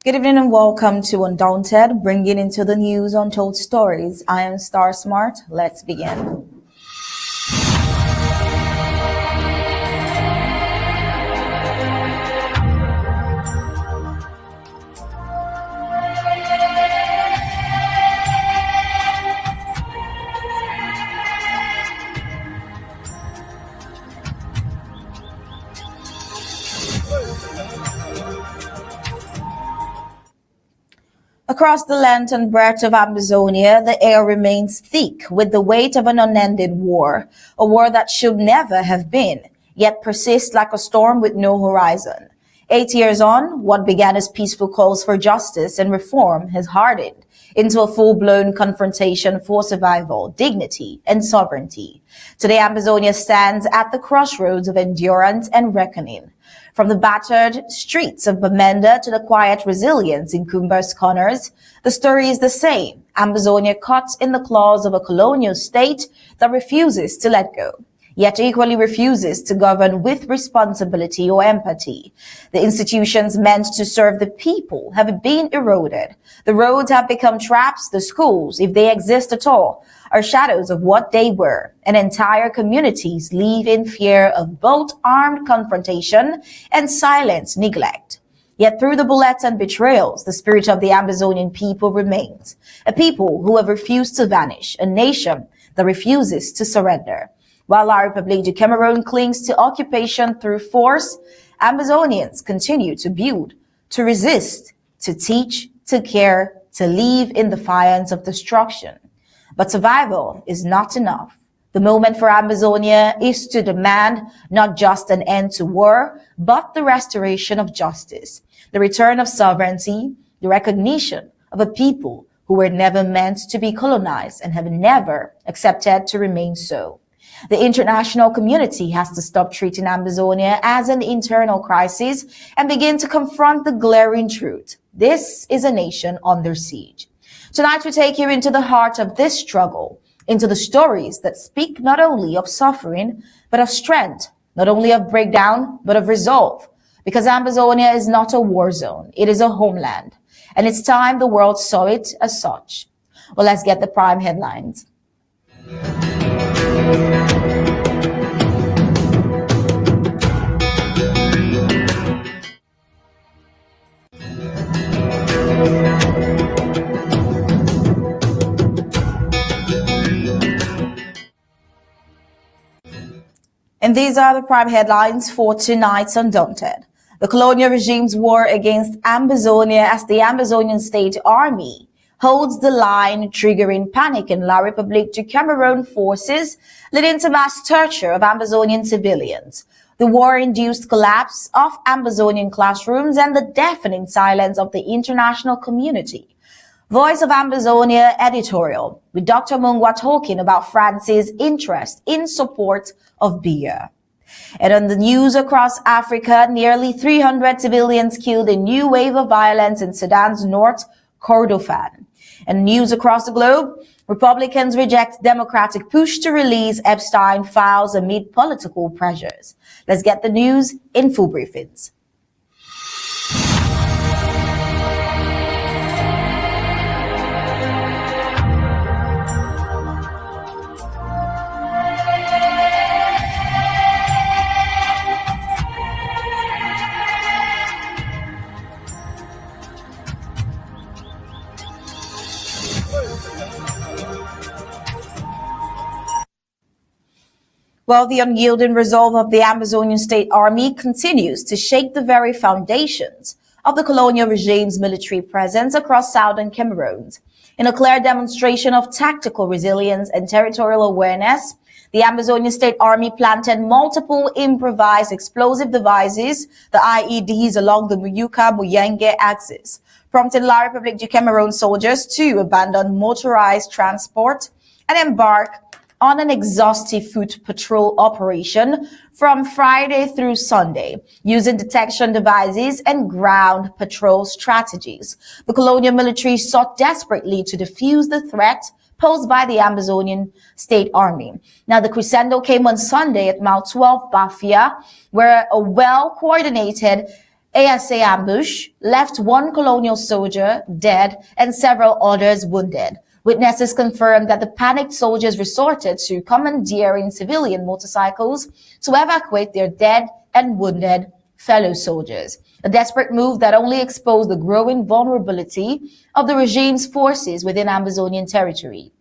Good evening and welcome to Undaunted, bringing into the news untold stories. I am Star Smart. Let's begin. Across the length and breadth of Ambazonia, the air remains thick with the weight of an unended war, a war that should never have been, yet persists like a storm with no horizon. 8 years on, what began as peaceful calls for justice and reform has hardened into a full-blown confrontation for survival, dignity, and sovereignty. Today, Ambazonia stands at the crossroads of endurance and reckoning. From the battered streets of Bamenda to the quiet resilience in Kumba's corners, the story is the same. Ambazonia caught in the claws of a colonial state that refuses to let go, yet equally refuses to govern with responsibility or empathy. The institutions meant to serve the people have been eroded. The roads have become traps. The schools, if they exist at all, are shadows of what they were, and entire communities live in fear of both armed confrontation and silent neglect. Yet through the bullets and betrayals, the spirit of the Ambazonian people remains, a people who have refused to vanish, a nation that refuses to surrender. While La République du Cameroon clings to occupation through force, Ambazonians continue to build, to resist, to teach, to care, to live in defiance of destruction. But survival is not enough. The moment for Ambazonia is to demand not just an end to war, but the restoration of justice, the return of sovereignty, the recognition of a people who were never meant to be colonized and have never accepted to remain so. The international community has to stop treating Ambazonia as an internal crisis and begin to confront the glaring truth. This is a nation under siege. Tonight, we take you into the heart of this struggle, into the stories that speak not only of suffering, but of strength, not only of breakdown, but of resolve. Because Ambazonia is not a war zone, it is a homeland. And it's time the world saw it as such. Well, let's get the prime headlines. And these are the prime headlines for tonight's Undaunted. The colonial regime's war against Ambazonia as the Ambazonian state army holds the line, triggering panic in La République du Cameroun forces, leading to mass torture of Ambazonian civilians. The war-induced collapse of Ambazonian classrooms and the deafening silence of the international community. Voice of Ambazonia Editorial, with Dr. Mungwa talking about France's interest in support of Biya. And on the news across Africa, nearly 300 civilians killed in new wave of violence in Sudan's North Kordofan. And news across the globe, Republicans reject Democratic push to release Epstein files amid political pressures. Let's get the news in full briefings. Well, the unyielding resolve of the Ambazonian State Army continues to shake the very foundations of the colonial regime's military presence across southern Cameroon. In a clear demonstration of tactical resilience and territorial awareness, the Ambazonian State Army planted multiple improvised explosive devices, the IEDs, along the Muyuka-Muyenge axis, prompting La République du Cameroun soldiers to abandon motorized transport and embark on an exhaustive foot patrol operation from Friday through Sunday, using detection devices and ground patrol strategies. The colonial military sought desperately to defuse the threat posed by the Ambazonian State Army. Now, the crescendo came on Sunday at Mile 12 Bafia, where a well-coordinated ASA ambush left one colonial soldier dead and several others wounded. Witnesses confirmed that the panicked soldiers resorted to commandeering civilian motorcycles to evacuate their dead and wounded fellow soldiers. A desperate move that only exposed the growing vulnerability of the regime's forces within Ambazonian territory.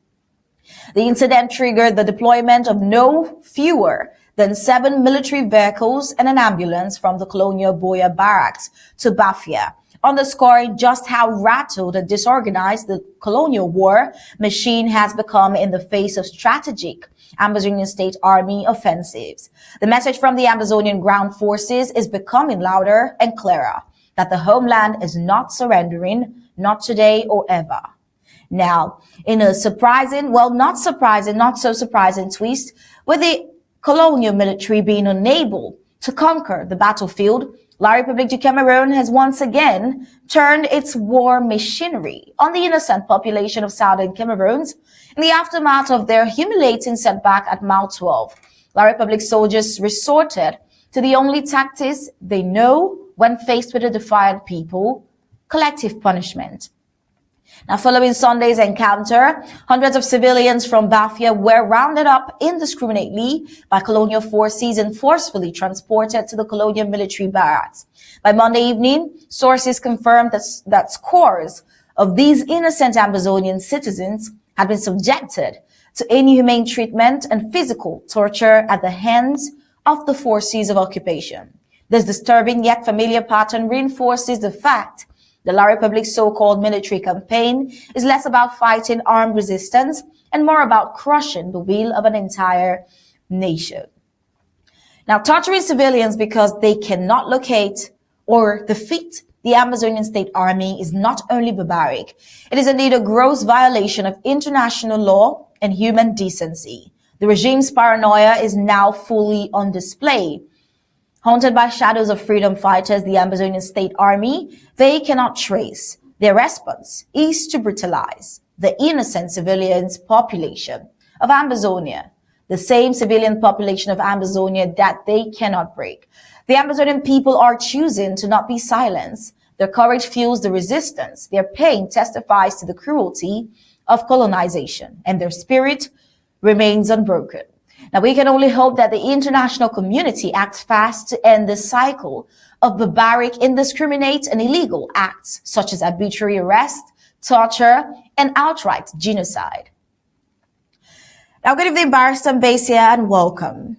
The incident triggered the deployment of no fewer than 7 military vehicles and an ambulance from the Colonial Biya barracks to Bafia, underscoring just how rattled and disorganized the colonial war machine has become in the face of strategic Ambazonian State Army offensives. The message from the Ambazonian ground forces is becoming louder and clearer, that the homeland is not surrendering, not today or ever. Now, in a surprising, well, not surprising, not so surprising twist, with the colonial military being unable to conquer the battlefield, La République du Cameroon has once again turned its war machinery on the innocent population of southern Cameroons in the aftermath of their humiliating setback at Mount 12. La République soldiers resorted to the only tactics they know when faced with a defiant people: collective punishment. Now, following Sunday's encounter, hundreds of civilians from Bafia were rounded up indiscriminately by colonial forces and forcefully transported to the colonial military barracks. By Monday evening, sources confirmed that scores of these innocent Ambazonian citizens had been subjected to inhumane treatment and physical torture at the hands of the forces of occupation. This disturbing yet familiar pattern reinforces the fact the La République's so-called military campaign is less about fighting armed resistance and more about crushing the will of an entire nation. Now, torturing civilians because they cannot locate or defeat the Ambazonian State Army is not only barbaric, it is indeed a gross violation of international law and human decency. The regime's paranoia is now fully on display. Haunted by shadows of freedom fighters, the Ambazonian State Army, they cannot trace. Their response is to brutalize the innocent civilians population of Ambazonia, the same civilian population of Ambazonia that they cannot break. The Ambazonian people are choosing to not be silenced. Their courage fuels the resistance. Their pain testifies to the cruelty of colonization, and their spirit remains unbroken. Now, we can only hope that the international community acts fast to end this cycle of barbaric, indiscriminate, and illegal acts such as arbitrary arrest, torture, and outright genocide. Now, good evening, Barrister Mbeseha, and welcome.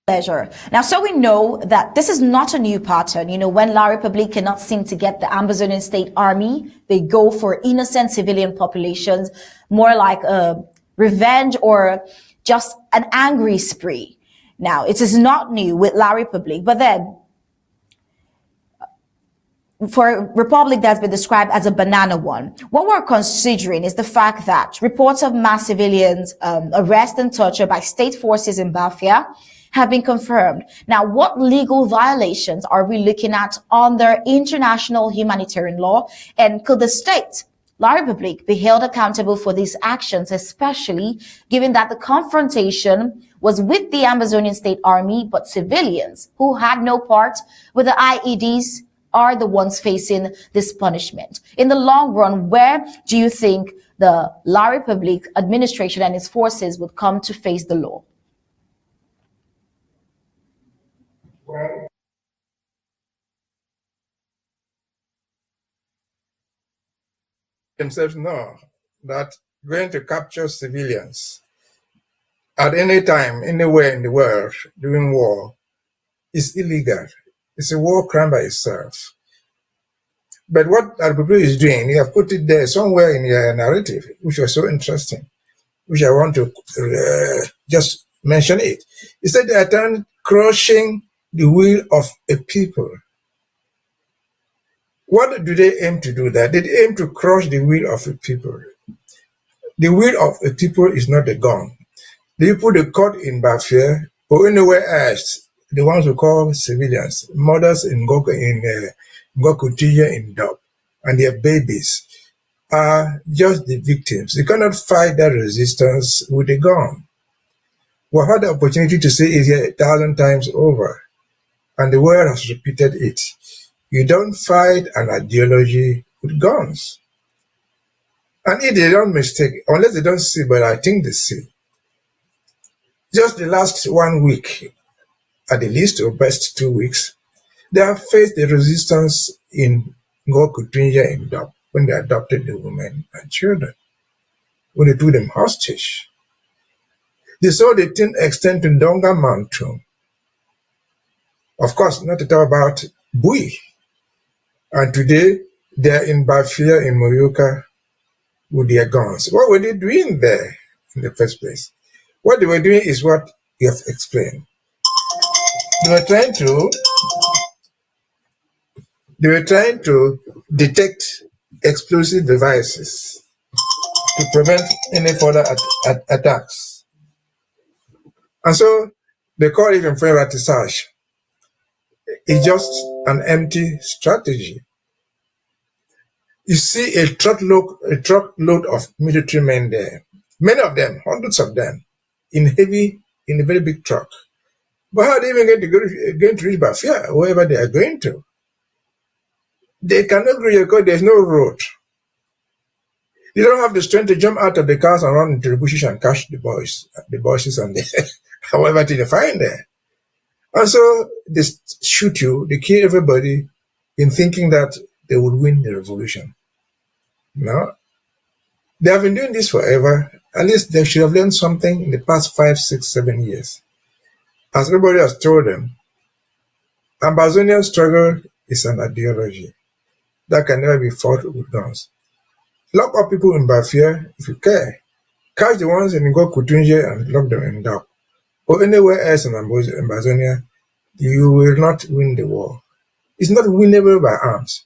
Pleasure. Now, so we know that this is not a new pattern. You know, when La République cannot seem to get the Ambazonian State Army, they go for innocent civilian populations, more like a revenge or just an angry spree. Now, it is not new with La République, but then for a republic that's been described as a banana one, what we're considering is the fact that reports of mass civilians arrest and torture by state forces in Bafia have been confirmed. Now, what legal violations are we looking at under international humanitarian law? And could the state, La République, be held accountable for these actions, especially given that the confrontation was with the Ambazonian State Army, but civilians who had no part with the IEDs are the ones facing this punishment? In the long run, where do you think the La République administration and its forces would come to face the law? Well, themselves know that going to capture civilians at any time, anywhere in the world during war is illegal. It's a war crime by itself. But what Republic is doing, you have put it there somewhere in your narrative, which was so interesting, which I want to just mention it. He said they are crushing the will of a people. What do they aim to do that? They aim to crush the will of a people. The will of a people is not a gun. The people they caught in Bafia or anywhere else, the ones we call civilians, mothers in Ngokutiya in Dub, and their babies are just the victims. You cannot fight that resistance with a gun. We have had the opportunity to say it here 1,000 times over, and the world has repeated it. You don't fight an ideology with guns. And if they don't mistake, unless they don't see, but I think they see. Just the last 1 week, at the least, or best 2 weeks, they have faced the resistance in Ngokutunja in Dop when they adopted the women and children, when they took them hostage. They saw the thing extend to Ndonga Mountain. Of course, not to talk about Bui. And today, they are in Bafia, in Moyoka, with their guns. What were they doing there in the first place? What they were doing is what you have explained. They were trying to detect explosive devices to prevent any further attacks. And so they call it ratissage. It's just an empty strategy. You see a truckload of military men there. Many of them, hundreds of them, in a very big truck. But how are they even going to reach Bafia, wherever they are going to? They cannot reach because there's no road. They don't have the strength to jump out of the cars and run into the bushes and catch the boys and however they find there. And so they shoot you, they kill everybody in thinking that they would win the revolution. No. They have been doing this forever. At least they should have learned something in the past 5, 6, 7 years. As everybody has told them, Ambazonian struggle is an ideology that can never be fought with guns. Lock up people in Bafia if you care. Catch the ones in Ngokutunje and lock them in Dap. Or anywhere else in Ambazonia, you will not win the war. It's not winnable by arms.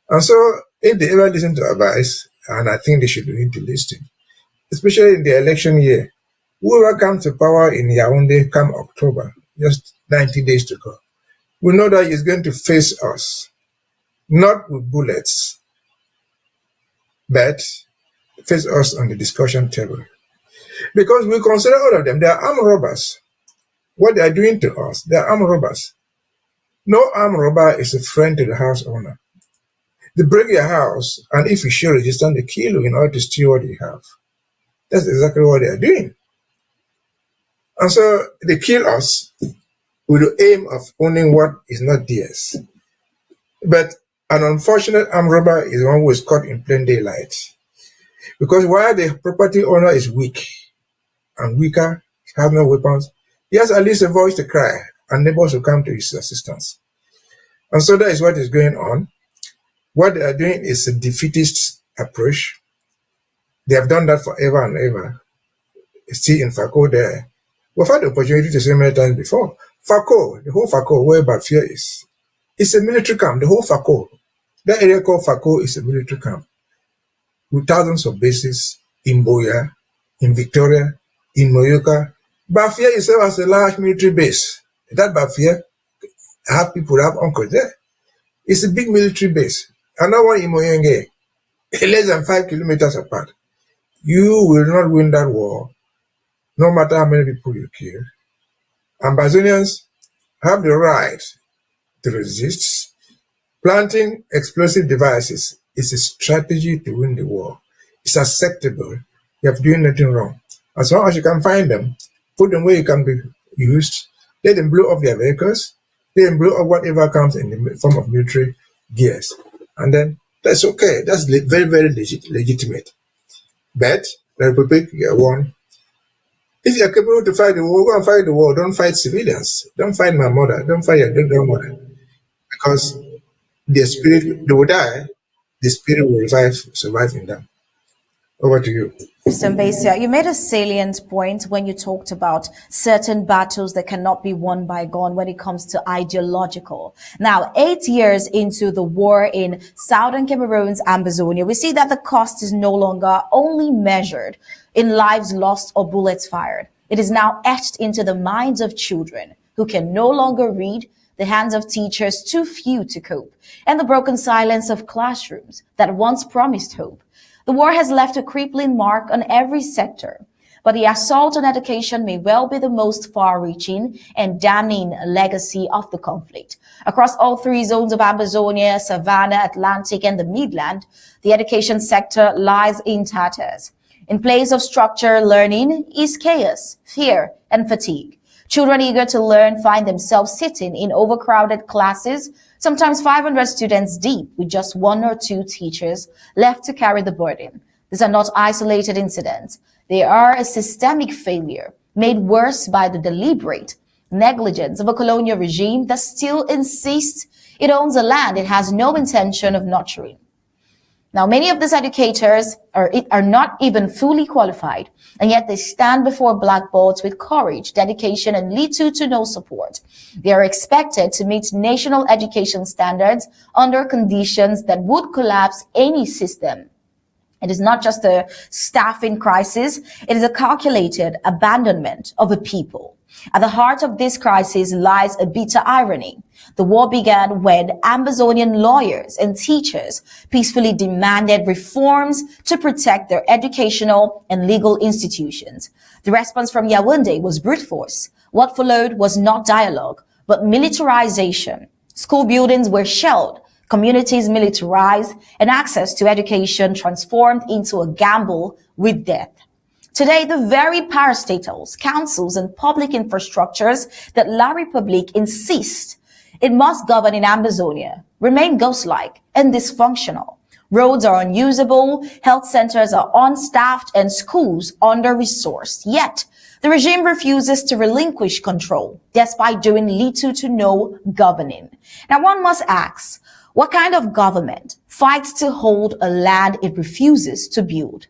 And so, if they ever listen to advice, and I think they should need to listen, especially in the election year, whoever comes to power in Yaoundé come October, just 90 days to go, we know that he's going to face us, not with bullets, but face us on the discussion table. Because we consider all of them, they are armed robbers. What they are doing to us, they are armed robbers. No armed robber is a friend to the house owner. They break your house, and if you show resistance, they kill you in order to steal what you have. That's exactly what they are doing. And so they kill us with the aim of owning what is not theirs. But an unfortunate armed robber is one who is caught in plain daylight. Because while the property owner is weak and weaker, has no weapons, he has at least a voice to cry, and neighbors will come to his assistance. And so that is what is going on. What they are doing is a defeatist approach. They have done that forever and ever. See in Fako there. We've had the opportunity to say many times before. Fako, the whole Fako, where Bafia is, it's a military camp, the whole Fako. That area called Fako is a military camp with thousands of bases in Biya, in Victoria, in Moyoka. Bafia itself has a large military base. That Bafia have people who have uncles there. It's a big military base. Another one in Moyenge, less than 5 kilometers apart. You will not win that war, no matter how many people you kill. Ambazonians have the right to resist. Planting explosive devices is a strategy to win the war. It's acceptable. You have doing nothing wrong. As long as you can find them, put them where you can be used, let them blow up their vehicles, let them blow up whatever comes in the form of military gears. And then that's okay. That's very, very legitimate. But the Republic, you won. If you are capable to fight the war, go and fight the war. Don't fight civilians. Don't fight my mother. Don't fight your grandmother. Because their spirit, they will die. The spirit will survive in them. Over to you. Mr. Mbeseha, you made a salient point when you talked about certain battles that cannot be won by gun when it comes to ideological. Now, 8 years into the war in southern Cameroon's Ambazonia, we see that the cost is no longer only measured in lives lost or bullets fired. It is now etched into the minds of children who can no longer read, the hands of teachers too few to cope, and the broken silence of classrooms that once promised hope. The war has left a crippling mark on every sector. But the assault on education may well be the most far-reaching and damning legacy of the conflict. Across all three zones of Ambazonia, Savannah, Atlantic, and the Midland, the education sector lies in tatters. In place of structured learning is chaos, fear, and fatigue. Children eager to learn find themselves sitting in overcrowded classes, sometimes 500 students deep, with just one or two teachers left to carry the burden. These are not isolated incidents. They are a systemic failure made worse by the deliberate negligence of a colonial regime that still insists it owns a land it has no intention of nurturing. Now, many of these educators are not even fully qualified, and yet they stand before blackboards with courage, dedication, and little to no support. They are expected to meet national education standards under conditions that would collapse any system. It is not just a staffing crisis, it is a calculated abandonment of a people. At the heart of this crisis lies a bitter irony. The war began when Ambazonian lawyers and teachers peacefully demanded reforms to protect their educational and legal institutions. The response from Yaoundé was brute force. What followed was not dialogue, but militarization. School buildings were shelled, communities militarized, and access to education transformed into a gamble with death. Today, the very parastatals, councils, and public infrastructures that La République insists it must govern in Ambazonia remain ghost-like and dysfunctional. Roads are unusable, health centers are unstaffed, and schools under-resourced. Yet, the regime refuses to relinquish control, despite doing little to no governing. Now, one must ask, what kind of government fights to hold a land it refuses to build?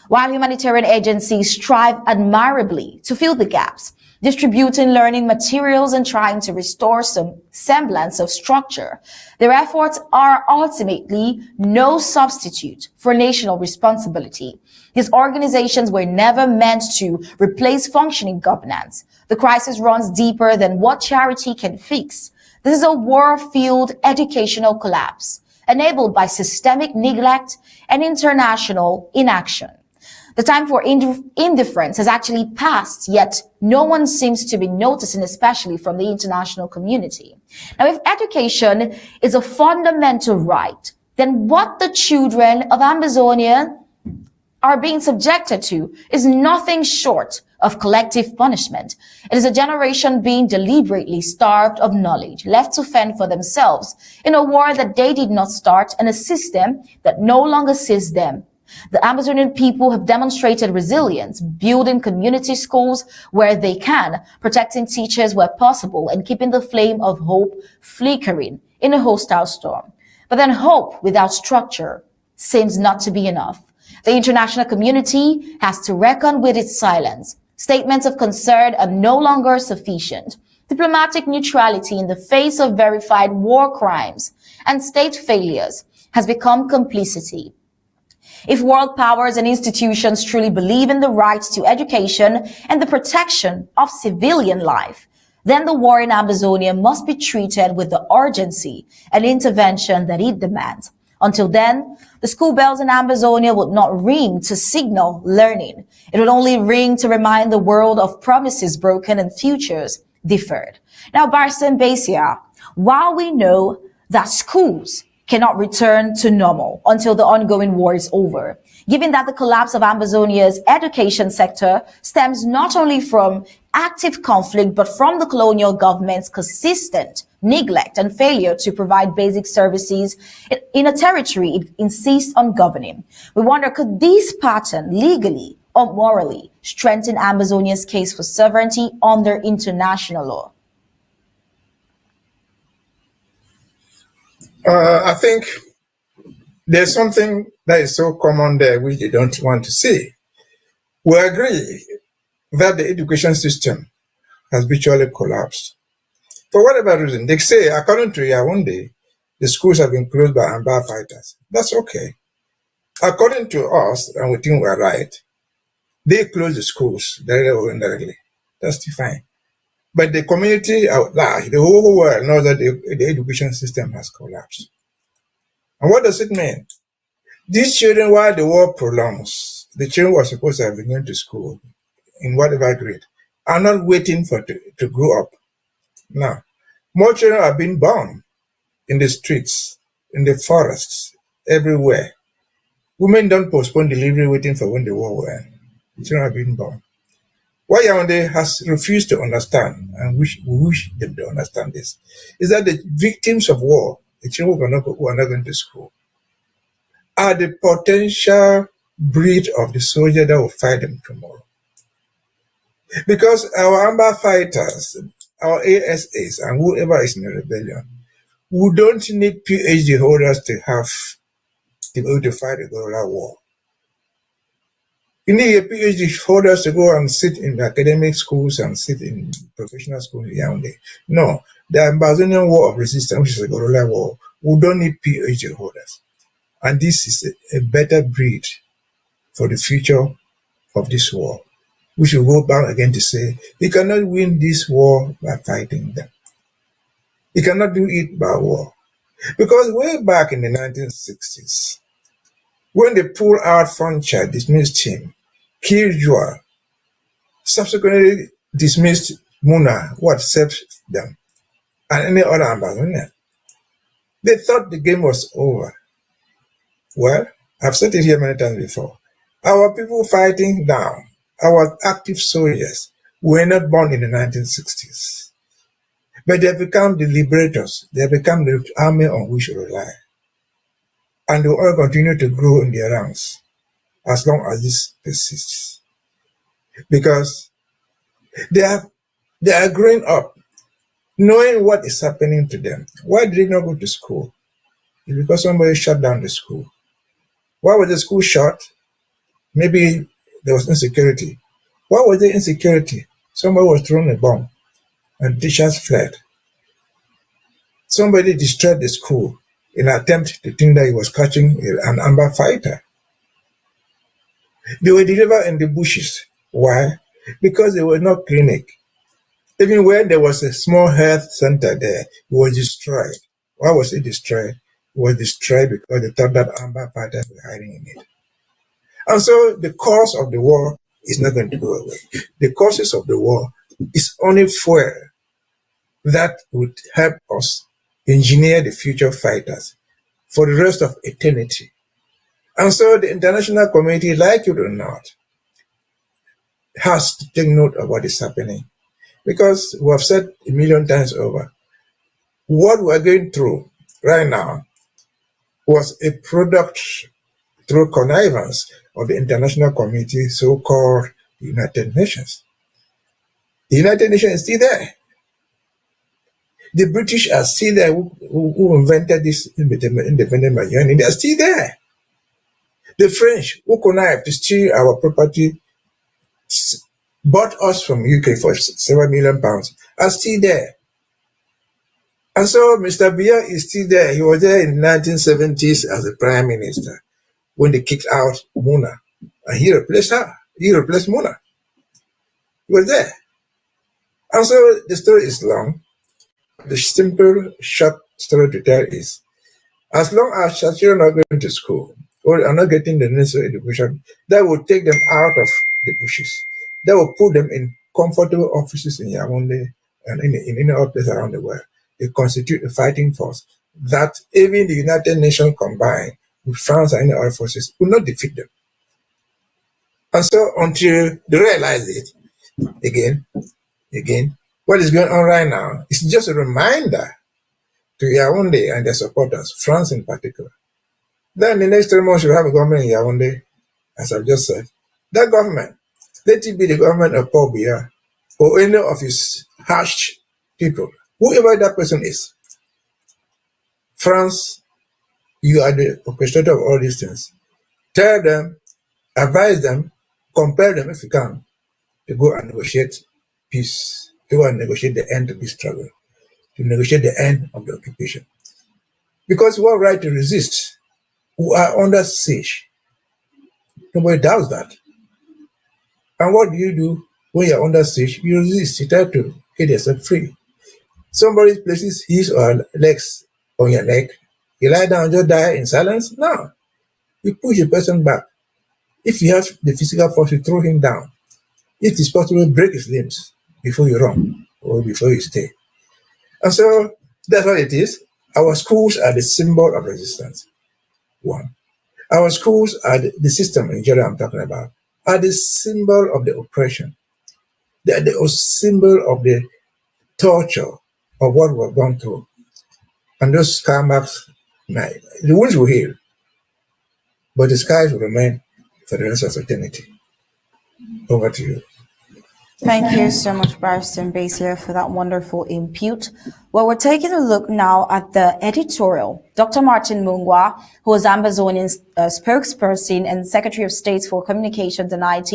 While humanitarian agencies strive admirably to fill the gaps, distributing learning materials and trying to restore some semblance of structure, their efforts are ultimately no substitute for national responsibility. These organizations were never meant to replace functioning governance. The crisis runs deeper than what charity can fix. This is a war-fueled educational collapse, enabled by systemic neglect and international inaction. The time for indifference has actually passed, yet no one seems to be noticing, especially from the international community. Now, if education is a fundamental right, then what the children of Ambazonia are being subjected to is nothing short of collective punishment. It is a generation being deliberately starved of knowledge, left to fend for themselves in a war that they did not start and a system that no longer sees them. The Amazonian people have demonstrated resilience, building community schools where they can, protecting teachers where possible, and keeping the flame of hope flickering in a hostile storm. But then hope without structure seems not to be enough. The international community has to reckon with its silence. Statements of concern are no longer sufficient. Diplomatic neutrality in the face of verified war crimes and state failures has become complicity. If world powers and institutions truly believe in the right to education and the protection of civilian life, then the war in Ambazonia must be treated with the urgency and intervention that it demands. Until then, the school bells in Ambazonia would not ring to signal learning. It would only ring to remind the world of promises broken and futures deferred. Now, Barca and Bafia, while we know that schools cannot return to normal until the ongoing war is over, given that the collapse of Ambazonia's education sector stems not only from active conflict, but from the colonial government's consistent neglect and failure to provide basic services in a territory it insists on governing. We wonder, could this pattern legally or morally strengthen Ambazonia's case for sovereignty under international law? I think there's something that is so common there which they don't want to see. We agree that the education system has virtually collapsed. For whatever reason, they say, according to Yaoundé, the schools have been closed by Amba fighters. That's okay. According to us, and we think we're right, they close the schools directly or indirectly. That's still fine. But the community out large, the whole world knows that the education system has collapsed. And what does it mean? These children, while the war prolongs, the children who are supposed to have been going to school in whatever grade are not waiting to grow up. Now, more children are being born in the streets, in the forests, everywhere. Women don't postpone delivery waiting for when the war will end. Children are being born. What Yaoundé has refused to understand, and we wish them to understand this, is that the victims of war, the children who are not going to school, are the potential breed of the soldier that will fight them tomorrow. Because our Amba fighters, our ASAs, and whoever is in the rebellion, we don't need PhD holders to be able to fight a guerrilla war. You need a PhD holders to go and sit in academic schools and sit in professional schools in Yaoundé. No, the Ambazonian War of Resistance, which is a guerrilla war, we don't need PhD holders. And this is a better breed for the future of this war. We should go back again to say, you cannot win this war by fighting them. You cannot do it by war. Because way back in the 1960s, when they pulled out Foncha, dismissed him, killed Joa, subsequently dismissed Muna, who had served them, and any other Ambazonian, they thought the game was over. Well, I've said it here many times before. Our people fighting now, our active soldiers, were not born in the 1960s. But they have become the liberators. They have become the army on which we rely. And they will all continue to grow in their ranks as long as this persists. Because they are growing up, knowing what is happening to them. Why did they not go to school? It's because somebody shut down the school. Why was the school shut? Maybe there was insecurity. Why was there insecurity? Somebody was throwing a bomb and teachers fled. Somebody destroyed the school in an attempt to think that he was catching an Amba fighter. They were delivered in the bushes. Why? Because there was no clinic. Even when there was a small health center there, it was destroyed. Why was it destroyed? It was destroyed because they thought that Amba fighters were hiding in it. And so the cause of the war is not going to go away. The causes of the war is only fuel that would help us engineer the future fighters for the rest of eternity. And so the international community, like it or not, has to take note of what is happening. Because we have said a million times over, what we are going through right now was a product through connivance of the international community, so-called United Nations. The United Nations is still there. The British are still there who invented this independent Ambazonian. They are still there. The French who connived to steal our property, bought us from UK for several million pounds, are still there. And so Mr. Biya is still there. He was there in the 1970s as a prime minister when they kicked out Muna. And he replaced her. He replaced Muna. He was there. And so the story is long. The simple, short story to tell is, as long as children are going to school or are not getting the necessary education, that will take them out of the bushes. That will put them in comfortable offices in Yaoundé and in any other place around the world. They constitute a fighting force that even the United Nations combined with France and any other forces will not defeat them. And so until they realize it, again, what is going on right now is just a reminder to Yaoundé and their supporters, France in particular. Then the next 3 months, you have a government in Yaoundé, as I've just said. That government, let it be the government of Paul Biya or any of his harsh people, whoever that person is. France, you are the orchestrator of all these things. Tell them, advise them, compel them if you can, to go and negotiate peace, to go and negotiate the end of this struggle, to negotiate the end of the occupation. Because we have right to resist. We are under siege. Nobody doubts that. And what do you do when you're under siege? You resist. You try to get yourself free. Somebody places his or her legs on your neck. You lie down and just die in silence? No. You push the person back. If you have the physical force, you throw him down. If it's possible, break his limbs before you run or before you stay. And so that's what it is. Our schools are the symbol of resistance. One. Our schools are the system in general I'm talking about, are the symbol of the oppression. They are the symbol of the torture of what we've gone through. And those scar marks, the wounds will heal, but the scars will remain for the rest of eternity. Over to you. Thank you so much, Barrister Mbeseha, for that wonderful input. Well, we're taking a look now at the editorial. Dr. Martin Mungwa, who is Ambazonian's spokesperson and Secretary of State for Communications and IT,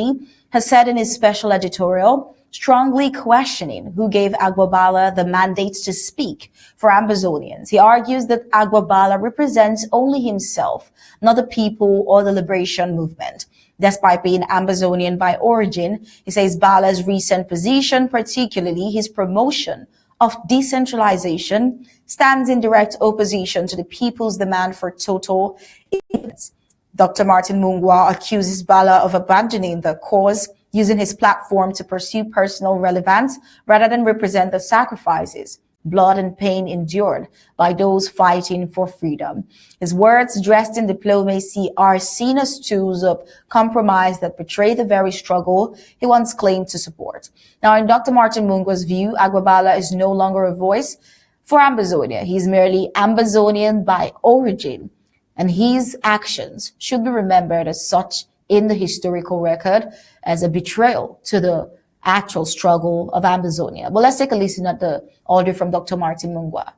has said in his special editorial, strongly questioning who gave Agbabala the mandate to speak for Ambazonians. He argues that Agbabala represents only himself, not the people or the liberation movement. Despite being Ambazonian by origin, he says Bala's recent position, particularly his promotion of decentralization, stands in direct opposition to the people's demand for total independence. Dr. Martin Mungwa accuses Bala of abandoning the cause, using his platform to pursue personal relevance rather than represent the sacrifices, blood and pain endured by those fighting for freedom. His words, dressed in diplomacy, are seen as tools of compromise that betray the very struggle he once claimed to support. Now, in Dr. Martin Mungwa's view, Agbabala is no longer a voice for Ambazonia. He's merely Ambazonian by origin, and his actions should be remembered as such in the historical record as a betrayal to the actual struggle of Ambazonia. But let's take a listen at the audio from Dr. Martin Mungwa.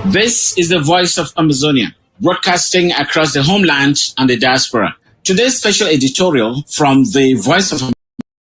This is the voice of Ambazonia, broadcasting across the homeland and the diaspora. Today's special editorial from the voice of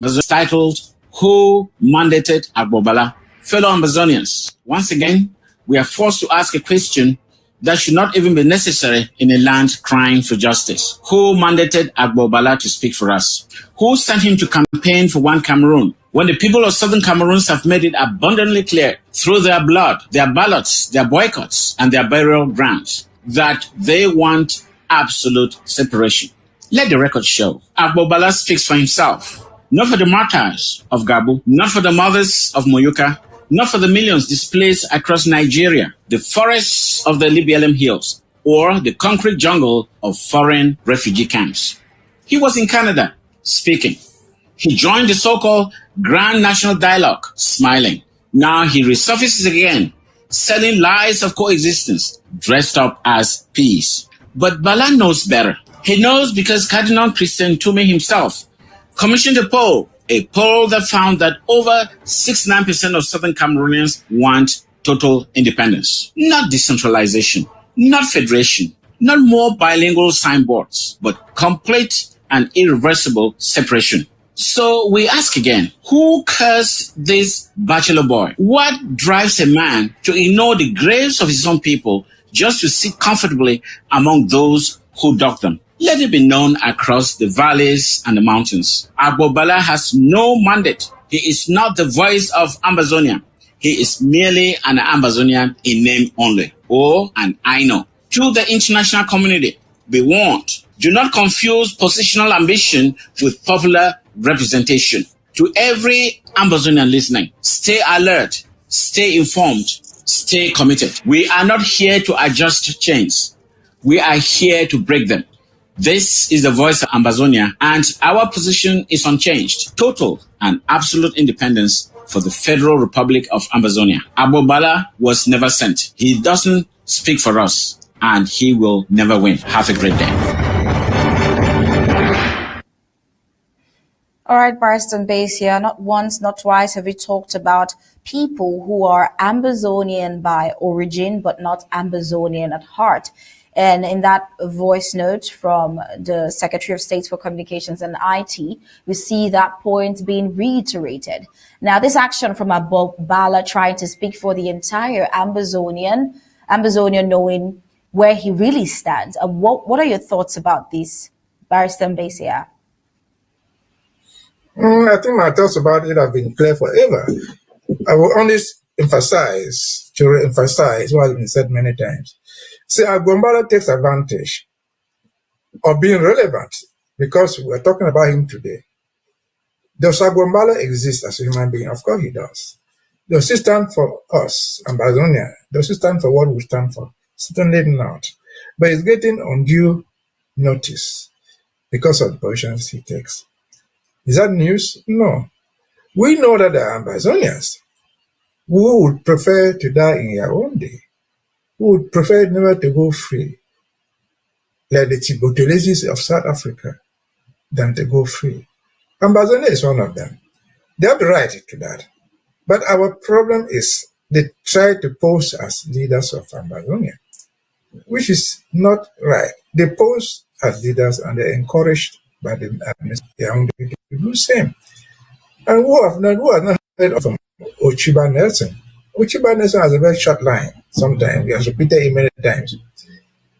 Ambazonia titled, Who Mandated Agbabala? Fellow Ambazonians, once again, we are forced to ask a question that should not even be necessary in a land crying for justice. Who mandated Agbabala to speak for us? Who sent him to campaign for One Cameroon when the people of Southern Cameroons have made it abundantly clear through their blood, their ballots, their boycotts, and their burial grounds that they want absolute separation? Let the record show. Agbabala speaks for himself, not for the martyrs of Gabu, not for the mothers of Moyuka, not for the millions displaced across Nigeria, the forests of the Libelem Hills, or the concrete jungle of foreign refugee camps. He was in Canada, speaking. He joined the so-called Grand National Dialogue, smiling. Now he resurfaces again, selling lies of coexistence, dressed up as peace. But Bala knows better. He knows because Cardinal Christian Toomey himself commissioned a poll that found that over 69% of Southern Cameroonians want total independence. Not decentralization, not federation, not more bilingual signboards, but complete and irreversible separation. So we ask again, who cursed this bachelor boy? What drives a man to ignore the graves of his own people just to sit comfortably among those who dug them? Let it be known across the valleys and the mountains. Agbabala has no mandate. He is not the voice of Ambazonia. He is merely an Ambazonian in name only, or an INO. To the international community, be warned. Do not confuse positional ambition with popular representation. To every Ambazonian listening, stay alert, stay informed, stay committed. We are not here to adjust chains. We are here to break them. This is the voice of Ambazonia, and our position is unchanged. Total and absolute independence for the Federal Republic of Ambazonia. Agbabala was never sent. He doesn't speak for us, and he will never win. Have a great day. All right, Barrister Mbeseha, not once, not twice have we talked about people who are Ambazonian by origin, but not Ambazonian at heart. And in that voice note from the Secretary of State for Communications and IT, we see that point being reiterated. Now, this action from Agbabala trying to speak for the entire Ambazonia knowing where he really stands. What are your thoughts about this, Barrister Mbeseha? I think my thoughts about it have been clear forever. I will only emphasize, to re-emphasize what has been said many times. See, Agbombala takes advantage of being relevant because we're talking about him today. Does Agbombala exist as a human being? Of course he does. Does he stand for us, Ambazonia? Does he stand for what we stand for? Certainly not. But he's getting undue notice because of the positions he takes. Is that news? No. We know that there are Ambazonians who would prefer to die in Yaoundé, who would prefer never to go free, like the Chibotolesis of South Africa, than to go free. Ambazonia is one of them. They have the right to that. But our problem is they try to pose as leaders of Ambazonia, which is not right. They pose as leaders and they're encouraged by the administration to do the same. And who has not heard of Ochiba Nelson? Ochiba Nelson has a very short line sometimes. He has repeated it many times.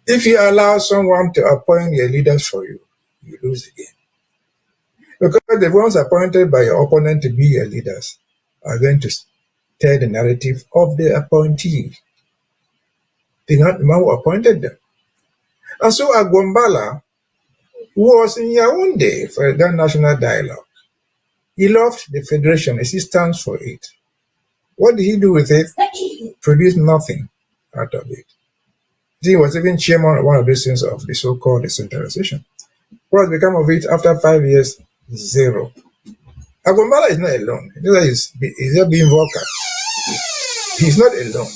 If you allow someone to appoint your leaders for you, you lose again. Because the ones appointed by your opponent to be your leaders are going to tell the narrative of the appointee. They're not the man who appointed them. And so Agbombala was in Yaoundé for that national dialogue. He loved the federation as he stands for it. What did he do with it? Produced nothing out of it. He was even chairman of one of these things of the so-called decentralization. What has become of it after 5 years? Zero. Agbombala is not alone. He's just being vocal. He's not alone.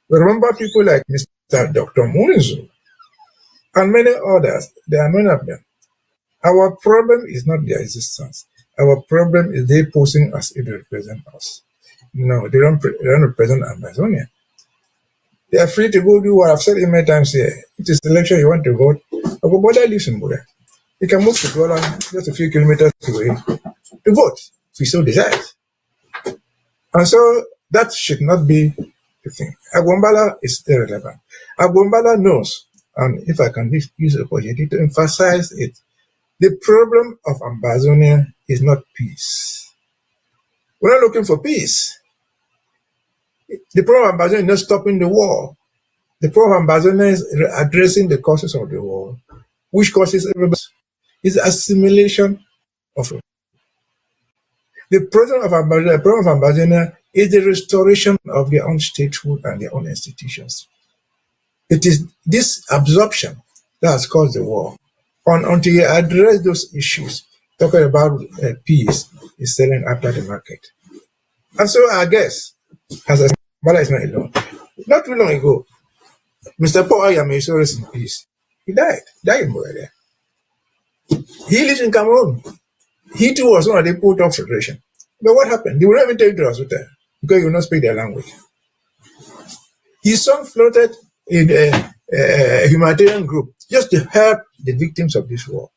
We remember people like Mr. Dr. Munzu and many others. There are many of them. Our problem is not their existence. Our problem is they posing as if they represent us. No, they don't represent Ambazonia. They are free to go do what I've said it many times here. If it's election you want to vote, Agbombala lives in Biya. He can move to Douala just a few kilometers away to vote if he so desires. And so that should not be the thing. Agbombala is irrelevant. Agbombala knows, and if I can use the opportunity to emphasize it, the problem of Ambazonia is not peace. We're not looking for peace. The problem of Ambazonia is not stopping the war. The problem of Ambazonia is addressing the causes of the war, which causes everybody is assimilation of it. The problem of Ambazonia is the restoration of their own statehood and their own institutions. It is this absorption that has caused the war. Until you address those issues, talking about peace is selling after the market. And so I guess, as I said, Bala is not alone. Not too long ago, Mr. Paul Ayame is always in peace. He died in Biya. He lives in Cameroon. He too was one of the people of federation. But what happened? They will not even take you to hospital because you will not speak their language. His son floated in a humanitarian group just to help the victims of this war.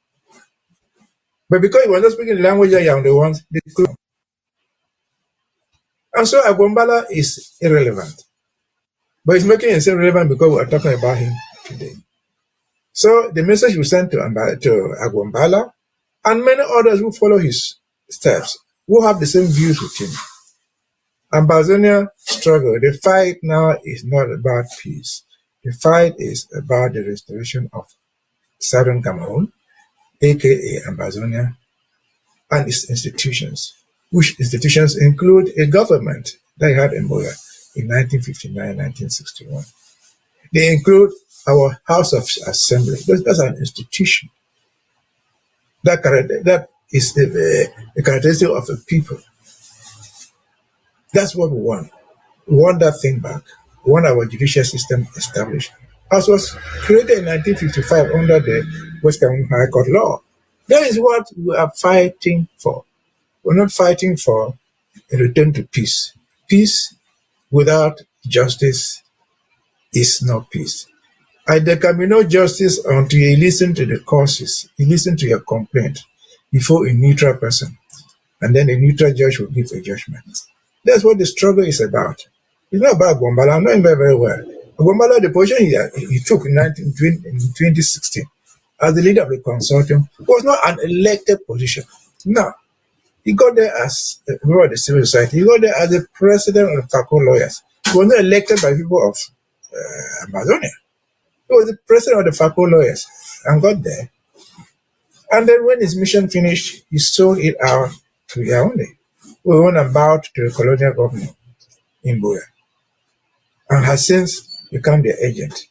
But because he was not speaking the language that are the ones, they couldn't. And so Agbombala is irrelevant. But it's making himself relevant because we are talking about him today. So the message we send to Agbombala and many others who follow his steps, who have the same views with him. Ambazonia struggle. The fight now is not about peace. The fight is about the restoration of Southern Cameroon, aka Ambazonia, and its institutions, which institutions include a government that had in Biya in 1959-1961. They include our House of Assembly. That's an institution. That is a characteristic of a people. That's what we want. We want that thing back. We want our judicial system established, as was created in 1955 under the West Cameroon High Court law. That is what we are fighting for. We're not fighting for a return to peace. Peace without justice is not peace. And there can be no justice until you listen to the causes, you listen to your complaint before a neutral person, and then a neutral judge will give a judgment. That's what the struggle is about. It's not about Agbombala. I know him very, very well. Agbombala, the position he took in 2016 as the leader of the consortium was not an elected position. No. He got there as a member of the civil society. He got there as the president of the faculty lawyers. He was not elected by people of Ambazonia. He was the president of the FACO lawyers and got there. And then when his mission finished, he sold it out to Yaoundé. We went about to the colonial government in Biya and has since become their agent.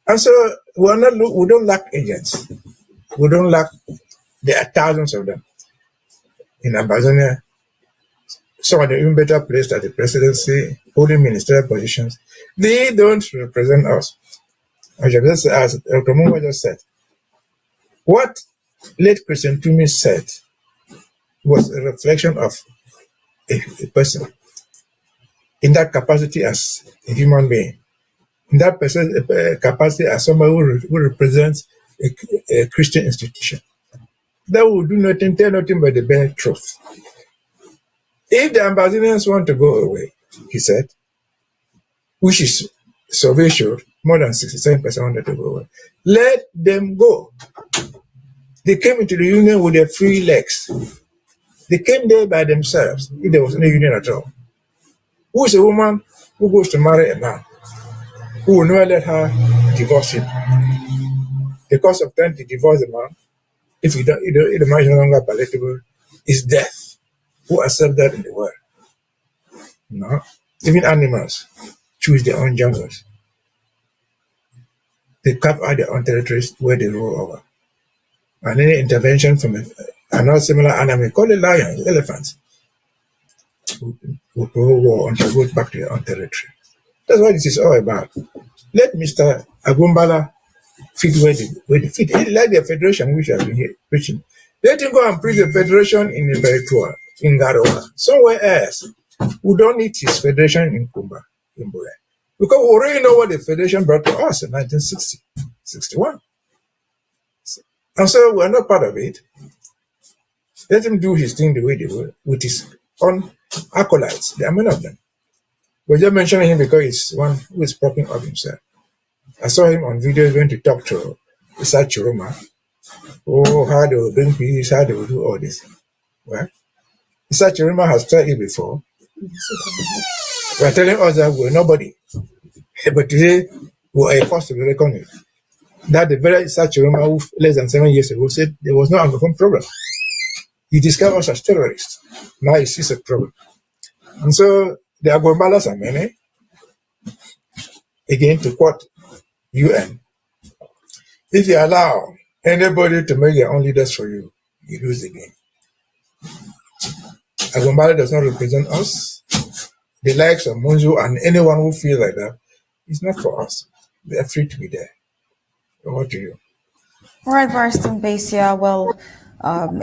And so we don't lack agents. We don't lack, there are thousands of them in Ambazonia. Some of them even better placed at the presidency, holding ministerial positions. They don't represent us. As Dr. Mungwa just said, what late Christian Tumi said was a reflection of a person in that capacity as a human being, in that person capacity as somebody who represents a Christian institution. That will do nothing, tell nothing but the bare truth. If the Ambazonians want to go away, he said, which is survey showed more than 67% wanted to go away, let them go. They came into the union with their free legs. They came there by themselves, if there was no union at all. Who is a woman who goes to marry a man who will never let her divorce him? The cost of trying to divorce a man, if the man is no longer palatable, is death. Who accept that in the world? No. Even animals choose their own jungles. They carve out their own territories where they rule over. And any intervention from another similar animal, call it lions, elephants, will provoke war until they go back to their own territory. That's what this is all about. Let Mr. Agumbala fit where the fit. Like the federation which I've been here preaching. Let him go and preach the federation in Editorial, in Garoa, somewhere else. We don't need his federation in Kumba, in Biya. Because we already know what the federation brought to us in 1960, 61. And so we're not part of it. Let him do his thing the way they do, with his own acolytes. There are many of them. We're just mentioning him because he's one who is propping up himself. I saw him on video going to talk to Isa Chiroma. Oh, how they will bring peace, how they will do all this. Well, Isa Chiroma has tried it before. We're telling us that we're nobody. But today, we're a force to be reckoned with. That the very Isa Chiroma who less than 7 years ago said there was no Anglophone problem. He described us as terrorists. Now he sees a problem. And so the Agwambalas are many. Again, to quote UN, if you allow anybody to make their own leaders for you, you lose the game. Agwambala does not represent us. The likes of Munzu and anyone who feels like that is not for us. They are free to be there. Over to you. All right, Barrister Mbeseha. Well,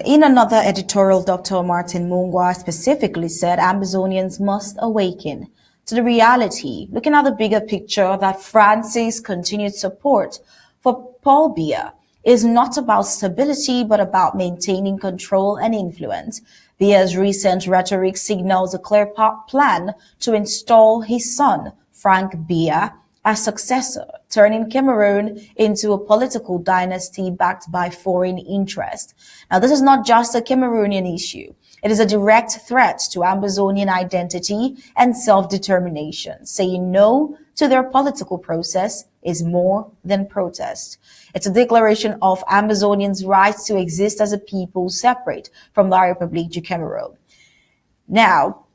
in another editorial, Dr. Martin Mungwa specifically said Ambazonians must awaken to the reality, looking at the bigger picture, that France's continued support for Paul Biya is not about stability, but about maintaining control and influence. Biya's recent rhetoric signals a clear plan to install his son, Frank Biya, as successor, turning Cameroon into a political dynasty backed by foreign interest. Now, this is not just a Cameroonian issue. It is a direct threat to Ambazonian identity and self-determination. Saying no to their political process is more than protest. It's a declaration of Ambazonians' rights to exist as a people separate from the Republic du Cameroon. Now,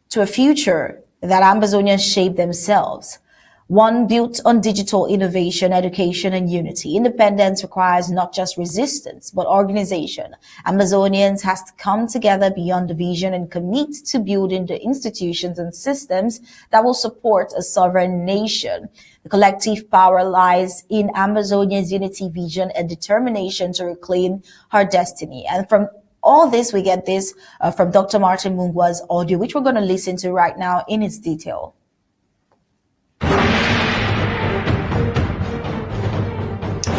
to a future that Ambazonians shape themselves, one built on digital innovation, education, and unity. Independence requires not just resistance, but organization. Ambazonians has to come together beyond division and commit to building the institutions and systems that will support a sovereign nation. The collective power lies in Ambazonia's unity, vision, and determination to reclaim her destiny. And from all this, we get this from Dr. Martin Mungwa's audio, which we're going to listen to right now in its detail.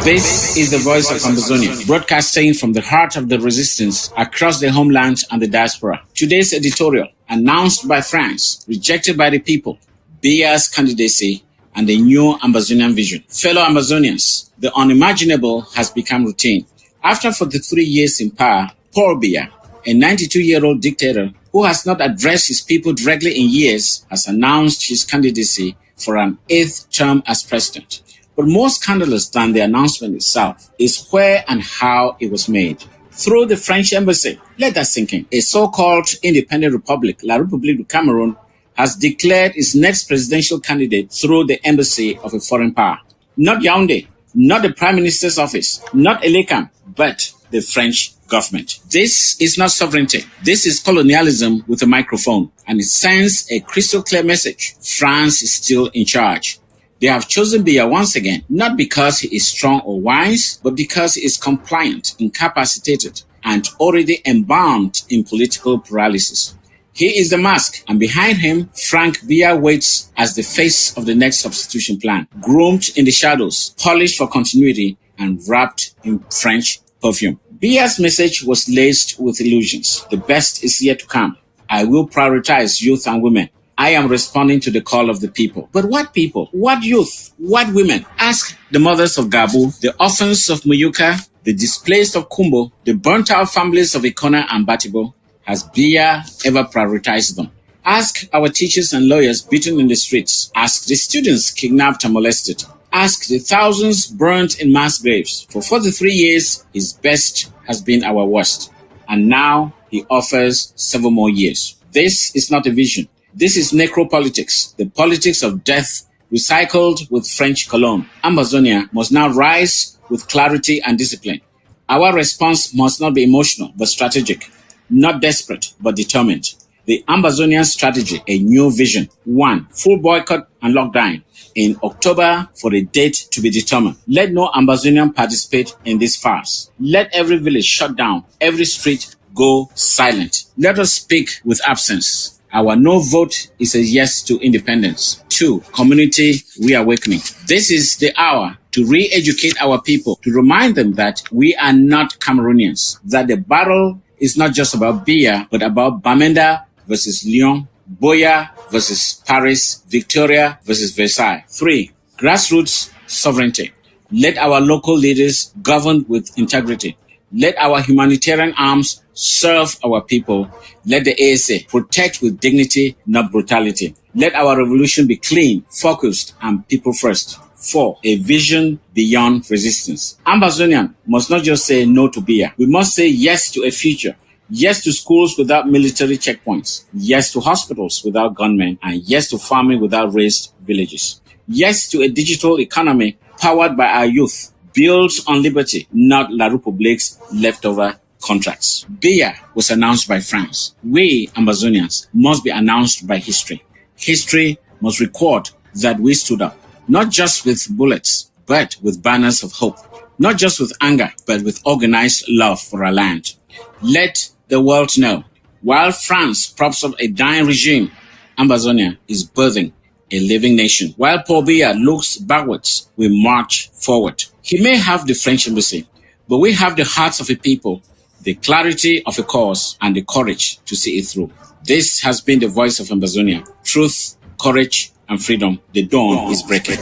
This is the voice of Ambazonia, broadcasting from the heart of the resistance across the homeland and the diaspora. Today's editorial, announced by France, rejected by the people, Biya's candidacy, and the new Ambazonian vision. Fellow Ambazonians, the unimaginable has become routine. After 43 years in power, Paul Biya, a 92-year-old dictator who has not addressed his people directly in years, has announced his candidacy for an 8th term as president. But more scandalous than the announcement itself is where and how it was made. Through the French embassy. Let that sink in. A so-called independent republic, La République du Cameroon, has declared its next presidential candidate through the embassy of a foreign power. Not Yaoundé, not the Prime Minister's office, not Elekam, but the French government. This is not sovereignty. This is colonialism with a microphone, and it sends a crystal clear message. France is still in charge. They have chosen Biya once again, not because he is strong or wise, but because he is compliant, incapacitated, and already embalmed in political paralysis. He is the mask, and behind him, Frank Biya waits as the face of the next substitution plan, groomed in the shadows, polished for continuity, and wrapped in French perfume. Biya's message was laced with illusions. The best is yet to come. I will prioritize youth and women. I am responding to the call of the people. But what people? What youth? What women? Ask the mothers of Gabu, the orphans of Muyuka, the displaced of Kumbo, the burnt-out families of Ikona and Batibo. Has Biya ever prioritized them? Ask our teachers and lawyers beaten in the streets. Ask the students kidnapped and molested. Ask the thousands burnt in mass graves. For 43 years, his best has been our worst. And now he offers 7 more years. This is not a vision. This is necropolitics, the politics of death recycled with French cologne. Ambazonia must now rise with clarity and discipline. Our response must not be emotional, but strategic. Not desperate, but determined. The Ambazonian strategy, a new vision. 1. Full boycott and lockdown in October for a date to be determined. Let no Ambazonian participate in this farce. Let every village shut down, every street go silent. Let us speak with absence. Our no vote is a yes to independence. 2. Community reawakening. This is the hour to re-educate our people, to remind them that we are not Cameroonians, that the battle is not just about Biya, but about Bamenda versus Lyon, Boya versus Paris, Victoria versus Versailles. 3. Grassroots sovereignty. Let our local leaders govern with integrity. Let our humanitarian arms serve our people. Let the ASA protect with dignity, not brutality. Let our revolution be clean, focused, and people first. 4. A vision beyond resistance. Ambazonian must not just say no to Biya. We must say yes to a future. Yes to schools without military checkpoints. Yes to hospitals without gunmen. And yes to farming without raised villages. Yes to a digital economy powered by our youth, built on liberty, not La République's leftover contracts. Biya was announced by France. We, Ambazonians, must be announced by history. History must record that we stood up, not just with bullets, but with banners of hope. Not just with anger, but with organized love for our land. Let the world know, while France props up a dying regime, Ambazonia is birthing a living nation. While Paul Biya looks backwards, we march forward. He may have the French embassy, but we have the hearts of a people, the clarity of a cause, and the courage to see it through. This has been the voice of Ambazonia. Truth, courage, and freedom. The dawn is breaking.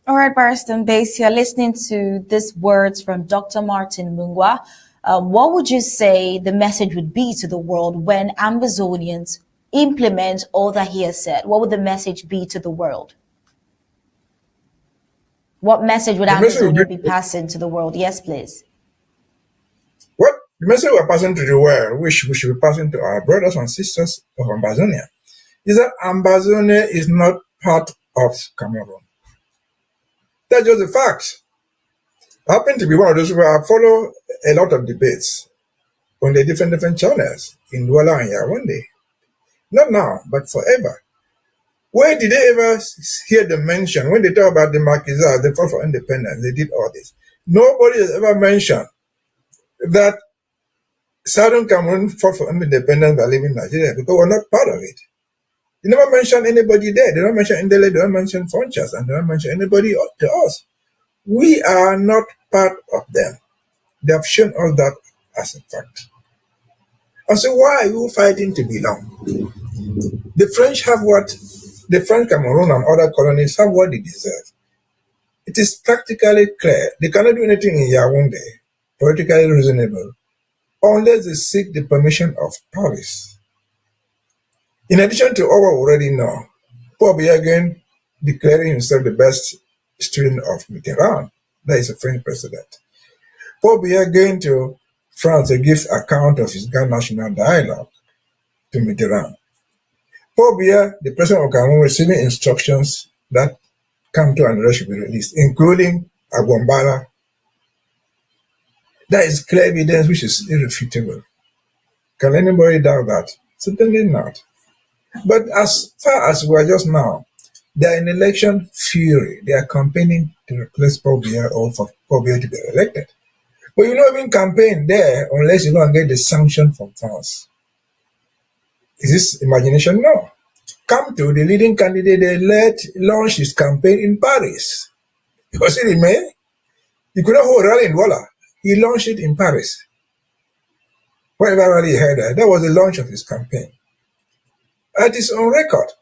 All right, Barrister Mbeseha, listening to these words from Dr. Martin Mungwa, what would you say the message would be to the world when Ambazonians implement all that he has said? What would the message be to the world? What message would Ambazonia be passing to the world? Yes, please. What the message we're passing to the world, which we should be passing to our brothers and sisters of Ambazonia, is that Ambazonia is not part of Cameroon. That's just a fact. I happen to be one of those people. I follow a lot of debates on the different channels in Douala and Yaoundé. Not now, but forever. Where did they ever hear them mention, when they talk about the Marquisas, they fought for independence, they did all this. Nobody has ever mentioned that Southern Cameroon fought for independence by leaving Nigeria because we're not part of it. They never mention anybody there. They don't mention Ndele, they don't mention Fonchas, and they don't mention anybody to us. We are not part of them. They have shown us that as a fact. And so why are you fighting to belong? The French have what the French Cameroon and other colonies have what they deserve. It is practically clear. They cannot do anything in Yaoundé, politically reasonable, unless they seek the permission of Paris. In addition to all we already know, Paul Biya again declaring himself the best student of Mitterrand, that is a French president. Paul Biya going to France to give account of his Ghana national dialogue to Mitterrand. Paul Biya, the president of Cameroon, receiving instructions that come to and should be released, including Agwambala. That is clear evidence which is irrefutable. Can anybody doubt that? Certainly not. But as far as we are just now, they are in election fury. They are campaigning to replace Paul Biya or for Paul Biya to be elected. But you don't even campaign there unless you go and get the sanction from France. Is this imagination? No. Come to the leading candidate, they launch his campaign in Paris. Was it in May? He could not hold a rally in Douala. He launched it in Paris. Whatever rally he had there, that was the launch of his campaign. It is on record.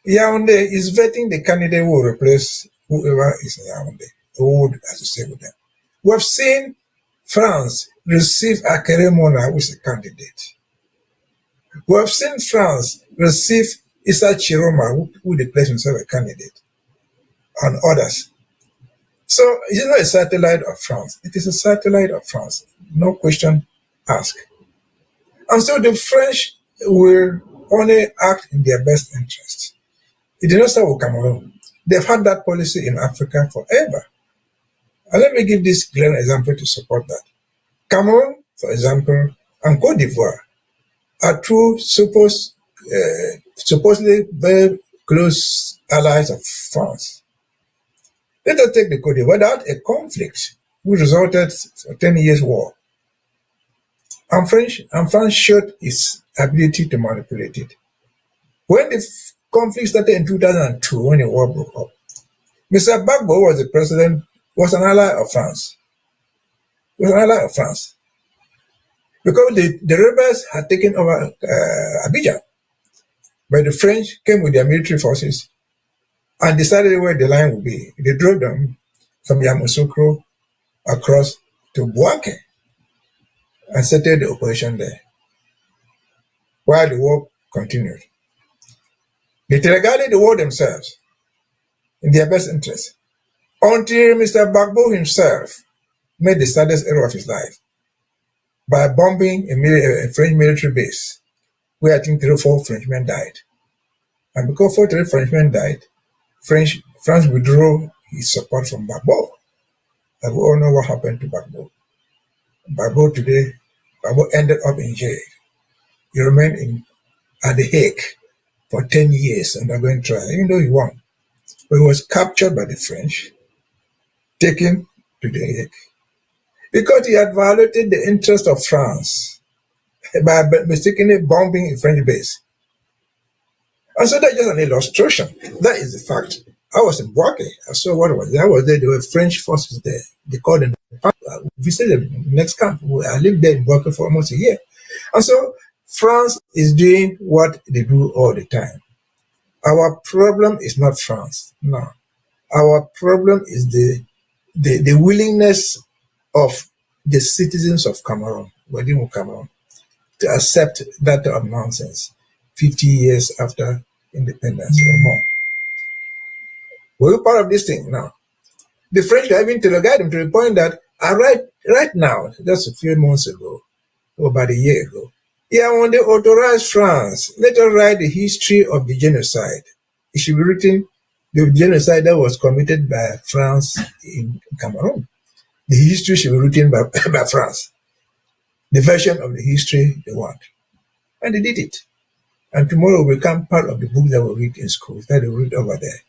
Yaoundé is vetting the candidate who will replace whoever is in Yaoundé, who would associate with them. We have seen France receive Akeremona, who is a candidate. We have seen France receive Issa Chiroma, who declares himself a candidate, and others. So it is not a satellite of France. It is a satellite of France. No question asked. And so the French will only act in their best interest. It did not start with Cameroon. They've had that policy in Africa forever. And let me give this clear example to support that. Cameroon, for example, and Cote d'Ivoire are two supposedly very close allies of France. Let us take the Cote d'Ivoire without a conflict which resulted in a 10 years war. And France showed its ability to manipulate it. When the conflict started in 2002, when the war broke up, Mr. Gbagbo was the president, was an ally of France. He was an ally of France. Because the rebels had taken over Abidjan. But the French came with their military forces and decided where the line would be. They drove them from Yamoussoukro across to Bouaké and settled the operation there while the war continued. They regarded the war themselves in their best interest until Mr. Gbagbo himself made the saddest error of his life by bombing a French military base where I think 3 or 4 Frenchmen died. And because 4 or 3 Frenchmen died, France withdrew his support from Gbagbo. And we all know what happened to Gbagbo. Gbagbo ended up in jail. He remained at The Hague for 10 years undergoing trial, even though he won. But he was captured by the French, taken to The Hague, because he had violated the interest of France by mistakenly bombing a French base. And so that's just an illustration. That is the fact. I was in Bouaké. I saw what was there. I was there. There were French forces there. They called them. I visited them next camp. I lived there in Bouaké for almost a year. And so France is doing what they do all the time. Our problem is not France. No. Our problem is the willingness of the citizens of Cameroon, within Cameroon, to accept that of nonsense 50 years after independence or more. We're part of this thing now. The French are even telegraphed them to the point that right now, just a few months ago, or about a year ago, when they authorized France, let us write the history of the genocide. It should be written, the genocide that was committed by France in Cameroon. The history should be written by France. The version of the history they want. And they did it. And tomorrow will become part of the book that we read in schools, that they read over there.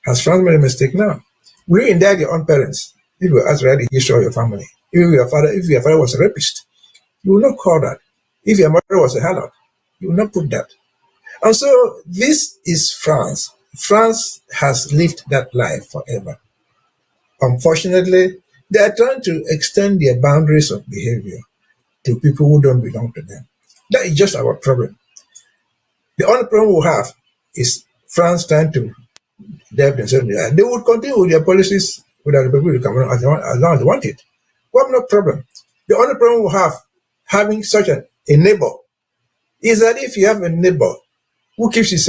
Has France made a mistake now? Will you indict your own parents if you ask to write the history of your family? If your father was a rapist, you will not call that. If your mother was a harlot, you will not put that. And so this is France. France has lived that life forever. Unfortunately, they are trying to extend their boundaries of behavior to people who don't belong to them. That is just our problem. The only problem we have is France trying to delve themselves. They would continue with their policies without the people to come around as long as they want it. We have no problem. The only problem we have having such a neighbor is that if you have a neighbor who keeps his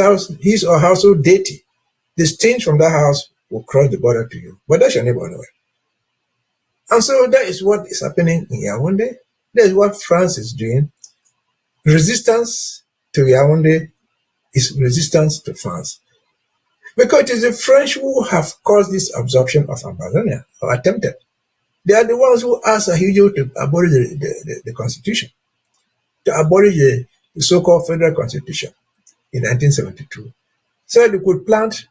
or her household dirty, the stains from that house will cross the border to you. But that's your neighbor anyway. And so that is what is happening in Yaoundé. That is what France is doing. Resistance to Yaoundé is resistance to France. Because it is the French who have caused this absorption of Ambazonia, or attempted. They are the ones who asked Ahidjo to abolish the constitution, to abolish the so-called federal constitution in 1972. So they could plant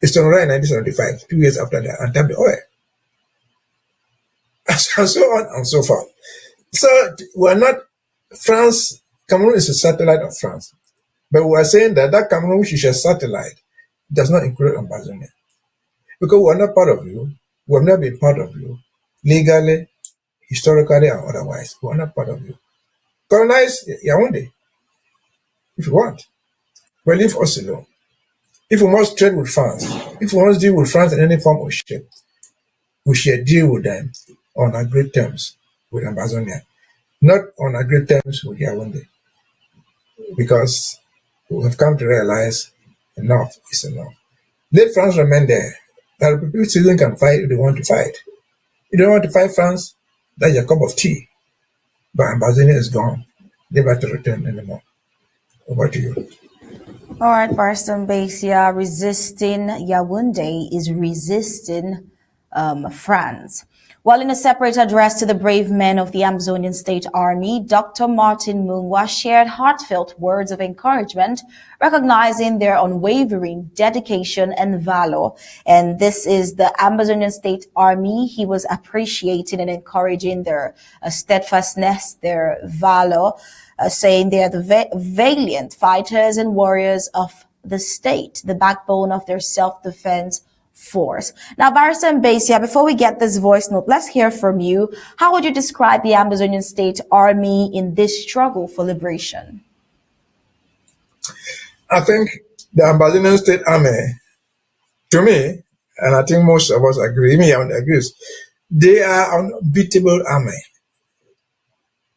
a Sonora in 1975, 2 years after that, and tap the oil. And so on and so forth. So we're not, France, Cameroon is a satellite of France. But we are saying that Cameroon, which is a satellite, does not include Ambazonia. Because we're not part of you, we've not been part of you, legally, historically, and otherwise. We're not part of you. Colonize Yaoundé, if you want. But leave us alone. If we must trade with France, if we must deal with France in any form or shape, we should deal with them on agreed terms with Ambazonia, not on agreed terms with Yaoundé. Because we have come to realize enough is enough. Let France remain there. The Republic citizens can fight if they want to fight. If they don't want to fight France, that's your cup of tea. But Ambazonia is gone. Never to return anymore. Over to you. All right, Barrister Mbeseha, resisting Yaoundé is resisting France. While in a separate address to the brave men of the Ambazonian State Army, Dr. Martin Mungwa shared heartfelt words of encouragement, recognizing their unwavering dedication and valor. And this is the Ambazonian State Army. He was appreciating and encouraging their steadfastness, their valor, saying they are the valiant fighters and warriors of the state, the backbone of their self-defense force. Now, Barrister Mbeseha, before we get this voice note, let's hear from you. How would you describe the Ambazonian State Army in this struggle for liberation? I think the Ambazonian State Army, to me, and I think most of us agree, me and agrees, they are an unbeatable army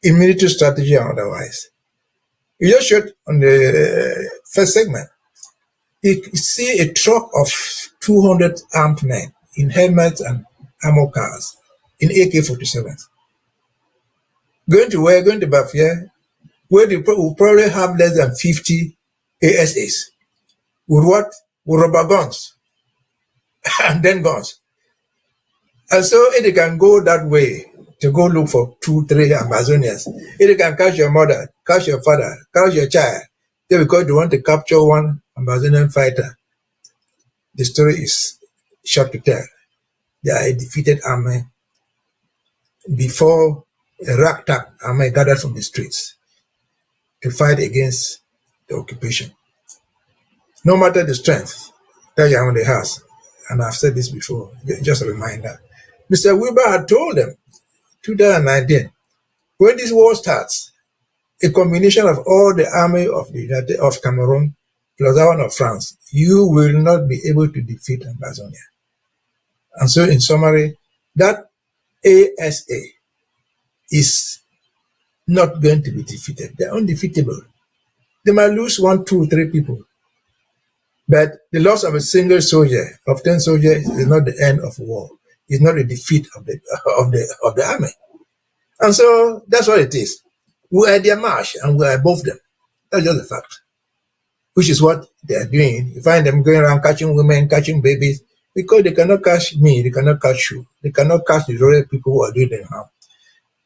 in military strategy and otherwise. You just showed on the first segment, you see a truck of 200 armed men in helmets and armor cars in AK-47s. Going to where? Going to Bafia, where they will probably have less than 50 ASAs. With what? With rubber guns and then guns. And so if they can go that way to go look for 2-3 Ambazonians, if they can catch your mother, catch your father, catch your child, just because they want to capture one Ambazonian fighter, the story is short to tell. They are a defeated army before a ragtag army gathered from the streets to fight against the occupation. No matter the strength that Yaoundé has, and I've said this before, just a reminder, Mr. Weber had told them, 2019, when this war starts, a combination of all the army of Cameroon plus that one of France, you will not be able to defeat Ambazonia. And so, in summary, that ASA is not going to be defeated. They're undefeatable. They might lose 1, 2, 3 people. But the loss of a single soldier, of 10 soldiers, is not the end of war. It's not a defeat of the army. And so that's what it is. We are their march and we are above them. That's just a fact. Which is what they are doing. You find them going around catching women, catching babies, because they cannot catch me, they cannot catch you. They cannot catch the real people who are doing them harm.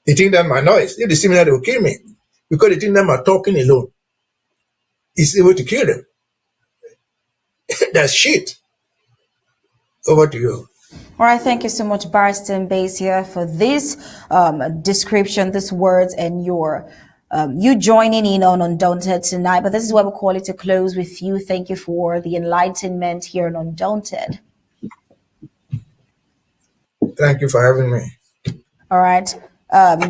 They think that my noise, if they see me, they will kill me. Because they think that my talking alone is able to kill them. That's shit. Over to you. All right, thank you so much, Barrister Mbeseha, for this description, these words, and your you joining in on Undaunted tonight. But this is where we call it to close with you. Thank you for the enlightenment here on Undaunted. Thank you for having me. All right.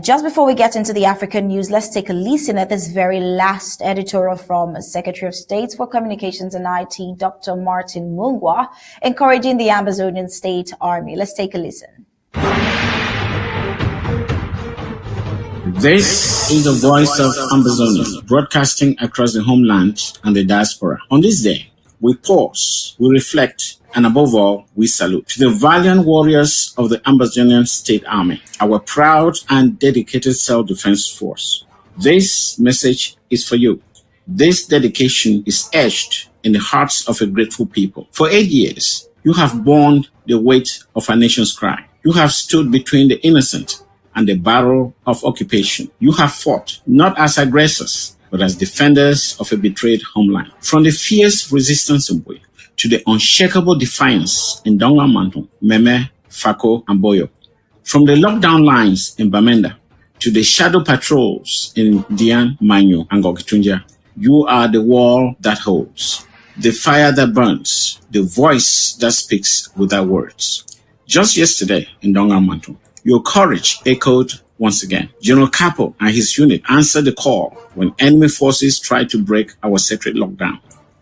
Just before we get into the African news, let's take a listen at this very last editorial from Secretary of State for Communications and IT, Dr. Martin Mungwa, encouraging the Ambazonian State Army. Let's take a listen. This is the voice of Ambazonia, broadcasting across the homeland and the diaspora. On this day, we pause, we reflect, and above all, we salute the valiant warriors of the Ambazonian State Army, our proud and dedicated self-defense force. This message is for you. This dedication is etched in the hearts of a grateful people. For 8 years, you have borne the weight of our nation's cry. You have stood between the innocent and the barrel of occupation. You have fought not as aggressors, but as defenders of a betrayed homeland. From the fierce resistance in Biya to the unshakable defiance in Dongamantu, Meme, Fako, and Boyo. From the lockdown lines in Bamenda to the shadow patrols in Dian, Manyo, and Gogitunja, you are the wall that holds, the fire that burns, the voice that speaks without words. Just yesterday in Dongamantu, your courage echoed once again. General Capo and his unit answered the call when enemy forces tried to break our sacred lockdown.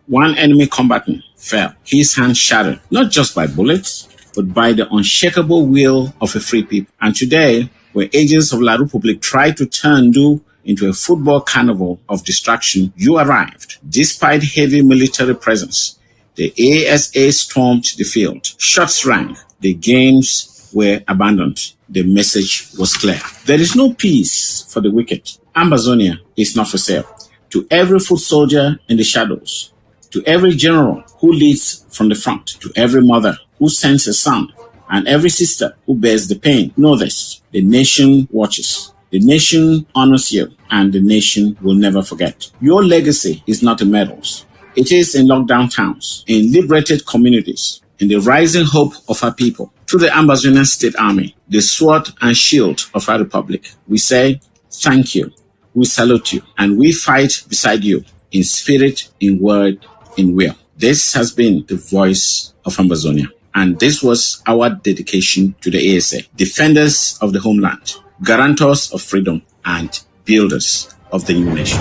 One enemy combatant fell, his hand shattered, not just by bullets, but by the unshakable will of a free people. And today, when agents of La Republique try to turn Du into a football carnival of distraction, you arrived. Despite heavy military presence, the ASA stormed the field. Shots rang. The games were abandoned. The message was clear. There is no peace for the wicked. Ambazonia is not for sale. To every foot soldier in the shadows, to every general who leads from the front, to every mother who sends a son, and every sister who bears the pain, know this: the nation watches. The nation honors you, and the nation will never forget. Your legacy is not in medals. It is in lockdown towns, in liberated communities, in the rising hope of our people. To the Ambazonian State Army, the sword and shield of our republic, we say thank you, we salute you, and we fight beside you in spirit, in word, in will. This has been the voice of Ambazonia, and this was our dedication to the ASA, defenders of the homeland, guarantors of freedom, and builders of the new nation.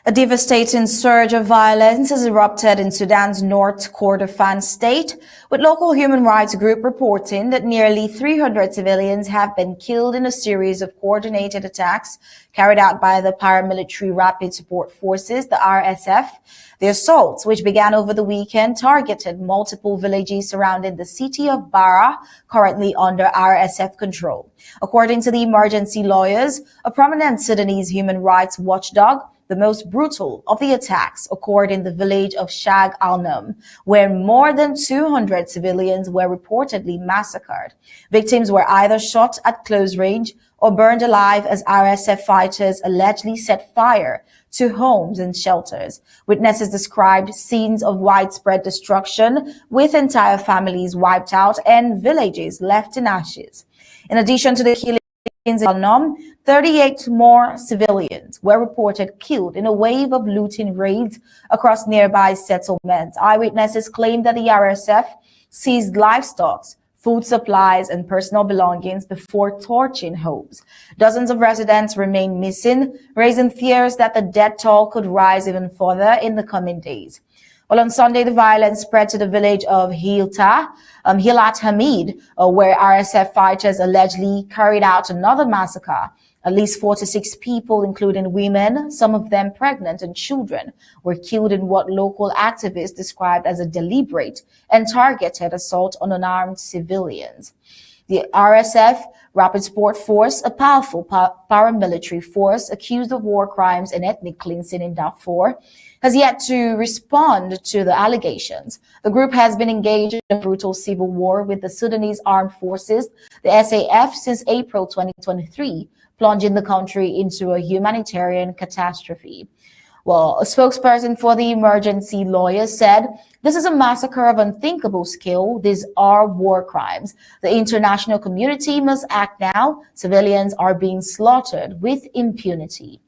A devastating surge of violence has erupted in Sudan's North Kordofan state, with local human rights group reporting that nearly 300 civilians have been killed in a series of coordinated attacks carried out by the paramilitary Rapid Support Forces, the RSF. The assaults, which began over the weekend, targeted multiple villages surrounding the city of Bara, currently under RSF control. According to the emergency lawyers, a prominent Sudanese human rights watchdog, the most brutal of the attacks occurred in the village of Shag al-Num, where more than 200 civilians were reportedly massacred. Victims were either shot at close range or burned alive as RSF fighters allegedly set fire to homes and shelters. Witnesses described scenes of widespread destruction, with entire families wiped out and villages left in ashes. In addition to the killings in Al-Nom, 38 more civilians were reported killed in a wave of looting raids across nearby settlements. Eyewitnesses claimed that the RSF seized livestock, food supplies, and personal belongings before torching homes. Dozens of residents remain missing, raising fears that the death toll could rise even further in the coming days. Well, on Sunday, the violence spread to the village of Hilat Hamid, where RSF fighters allegedly carried out another massacre. At least 46 people, including women, some of them pregnant, and children, were killed in what local activists described as a deliberate and targeted assault on unarmed civilians. The RSF, Rapid Support Force, a powerful paramilitary force accused of war crimes and ethnic cleansing in Darfur, has yet to respond to the allegations. The group has been engaged in a brutal civil war with the Sudanese Armed Forces, the SAF, since April 2023, plunging the country into a humanitarian catastrophe. Well, a spokesperson for the emergency lawyers said, "This is a massacre of unthinkable scale. These are war crimes. The international community must act now. Civilians are being slaughtered with impunity."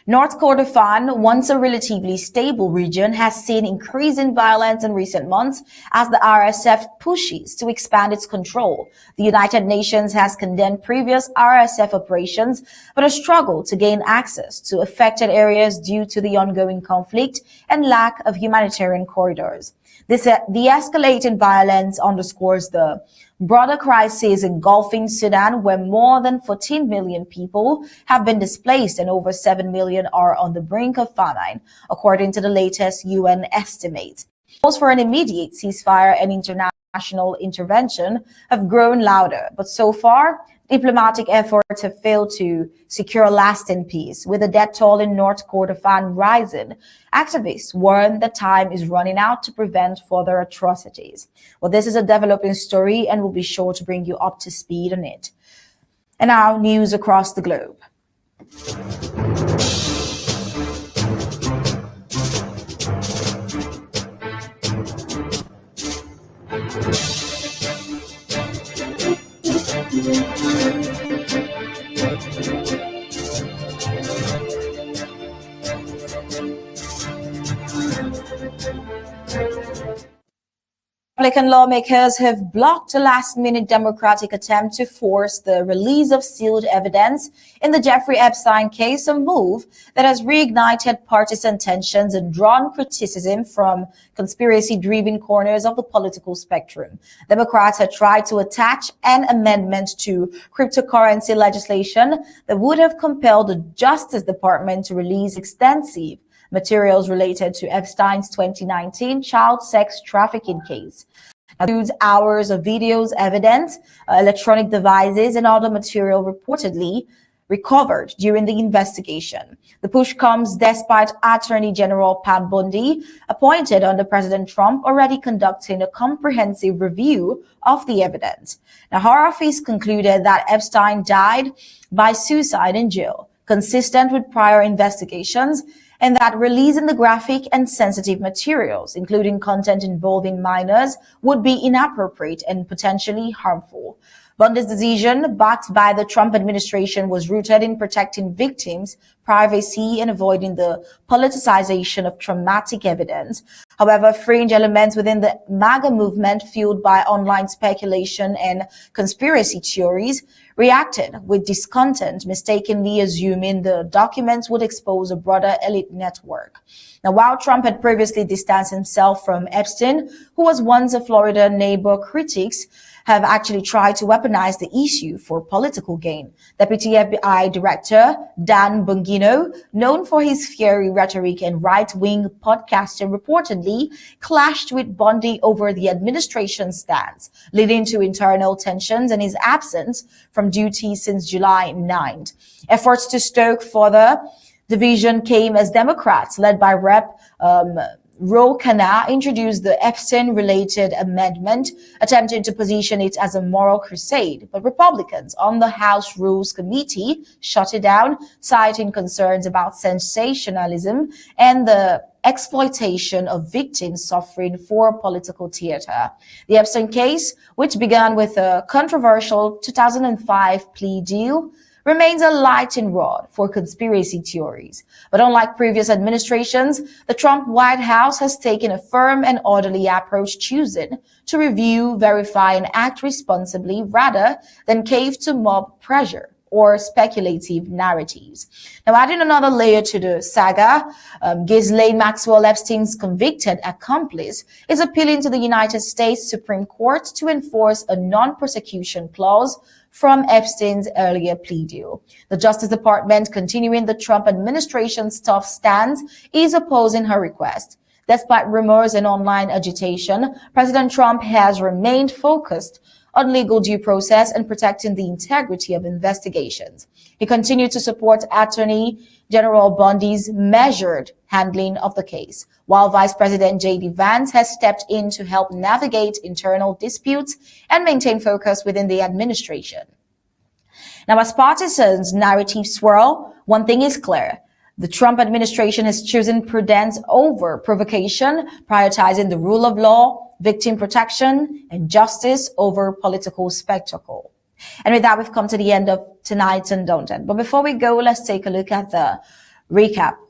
North Kordofan, once a relatively stable region, has seen increasing violence in recent months as the RSF pushes to expand its control. The United Nations has condemned previous RSF operations, but has struggled to gain access to affected areas due to the ongoing conflict and lack of humanitarian corridors. The escalating violence underscores the broader crisis engulfing Sudan, where more than 14 million people have been displaced and over 7 million are on the brink of famine, according to the latest UN estimates. Calls for an immediate ceasefire and international intervention have grown louder, but so far, diplomatic efforts have failed to secure lasting peace. With the death toll in North Kordofan rising, activists warn that time is running out to prevent further atrocities. Well, this is a developing story and we'll be sure to bring you up to speed on it. And now, news across the globe. Republican lawmakers have blocked a last-minute Democratic attempt to force the release of sealed evidence in the Jeffrey Epstein case, a move that has reignited partisan tensions and drawn criticism from conspiracy-driven corners of the political spectrum. Democrats have tried to attach an amendment to cryptocurrency legislation that would have compelled the Justice Department to release extensive materials related to Epstein's 2019 child sex trafficking case. It includes hours of videos, evidence, electronic devices, and other material reportedly recovered during the investigation. The push comes despite Attorney General Pam Bondi, appointed under President Trump, already conducting a comprehensive review of the evidence. Now, her office concluded that Epstein died by suicide in jail, consistent with prior investigations, and that releasing the graphic and sensitive materials, including content involving minors, would be inappropriate and potentially harmful. Bundy's decision, backed by the Trump administration, was rooted in protecting victims' privacy and avoiding the politicization of traumatic evidence. However, fringe elements within the MAGA movement, fueled by online speculation and conspiracy theories, reacted with discontent, mistakenly assuming the documents would expose a broader elite network. Now, while Trump had previously distanced himself from Epstein, who was once a Florida neighbor, critics have actually tried to weaponize the issue for political gain. Deputy FBI Director Dan Bongino, known for his fiery rhetoric and right-wing podcasting, reportedly clashed with Bundy over the administration's stance, leading to internal tensions and his absence from duty since July 9th. Efforts to stoke further division came as Democrats, led by Rep. Ro Khanna, introduced the Epstein-related amendment, attempting to position it as a moral crusade. But Republicans on the House Rules Committee shut it down, citing concerns about sensationalism and the exploitation of victims suffering for political theater. The Epstein case, which began with a controversial 2005 plea deal, remains a lightning rod for conspiracy theories. But unlike previous administrations, the Trump White House has taken a firm and orderly approach, choosing to review, verify, and act responsibly rather than cave to mob pressure or speculative narratives. Now, adding another layer to the saga, Ghislaine Maxwell Epstein's convicted accomplice is appealing to the United States Supreme Court to enforce a non-prosecution clause from Epstein's earlier plea deal. The Justice Department, continuing the Trump administration's tough stance, is opposing her request. Despite rumors and online agitation, President Trump has remained focused on legal due process and protecting the integrity of investigations. He continued to support Attorney General Bundy's measured handling of the case, while Vice President J.D. Vance has stepped in to help navigate internal disputes and maintain focus within the administration. Now, as partisans' narratives swirl, one thing is clear. The Trump administration has chosen prudence over provocation, prioritizing the rule of law, victim protection, and justice over political spectacle. And with that, we've come to the end of tonight's Undaunted. But before we go, let's take a look at the Recap.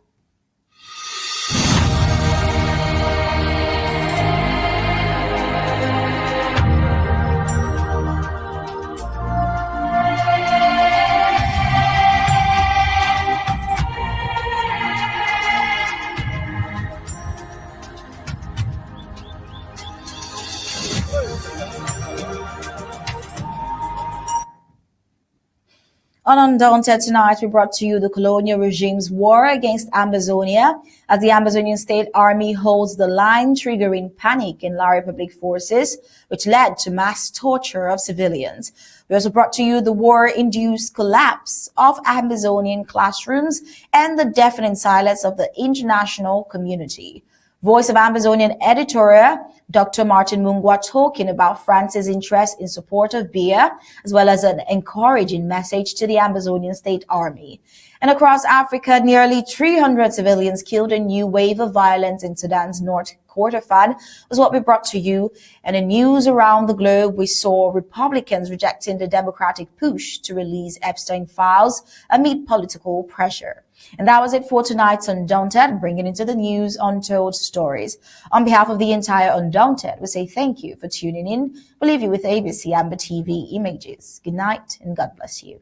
On Undaunted tonight, we brought to you the colonial regime's war against Ambazonia as the Ambazonian state army holds the line, triggering panic in La Republic forces, which led to mass torture of civilians. We also brought to you the war-induced collapse of Ambazonian classrooms and the deafening silence of the international community. Voice of Ambazonian Editorial, Dr. Martin Mungwa, talking about France's interest in support of Biya, as well as an encouraging message to the Ambazonian state army. And across Africa, nearly 300 civilians killed. A new wave of violence in Sudan's North Kordofan was what we brought to you. And in news around the globe, we saw Republicans rejecting the Democratic push to release Epstein files amid political pressure. And that was it for tonight's Undaunted, bringing into the news untold stories. On behalf of the entire Undaunted, we say thank you for tuning in. We'll leave you with ABC Amba TV images. Good night and God bless you.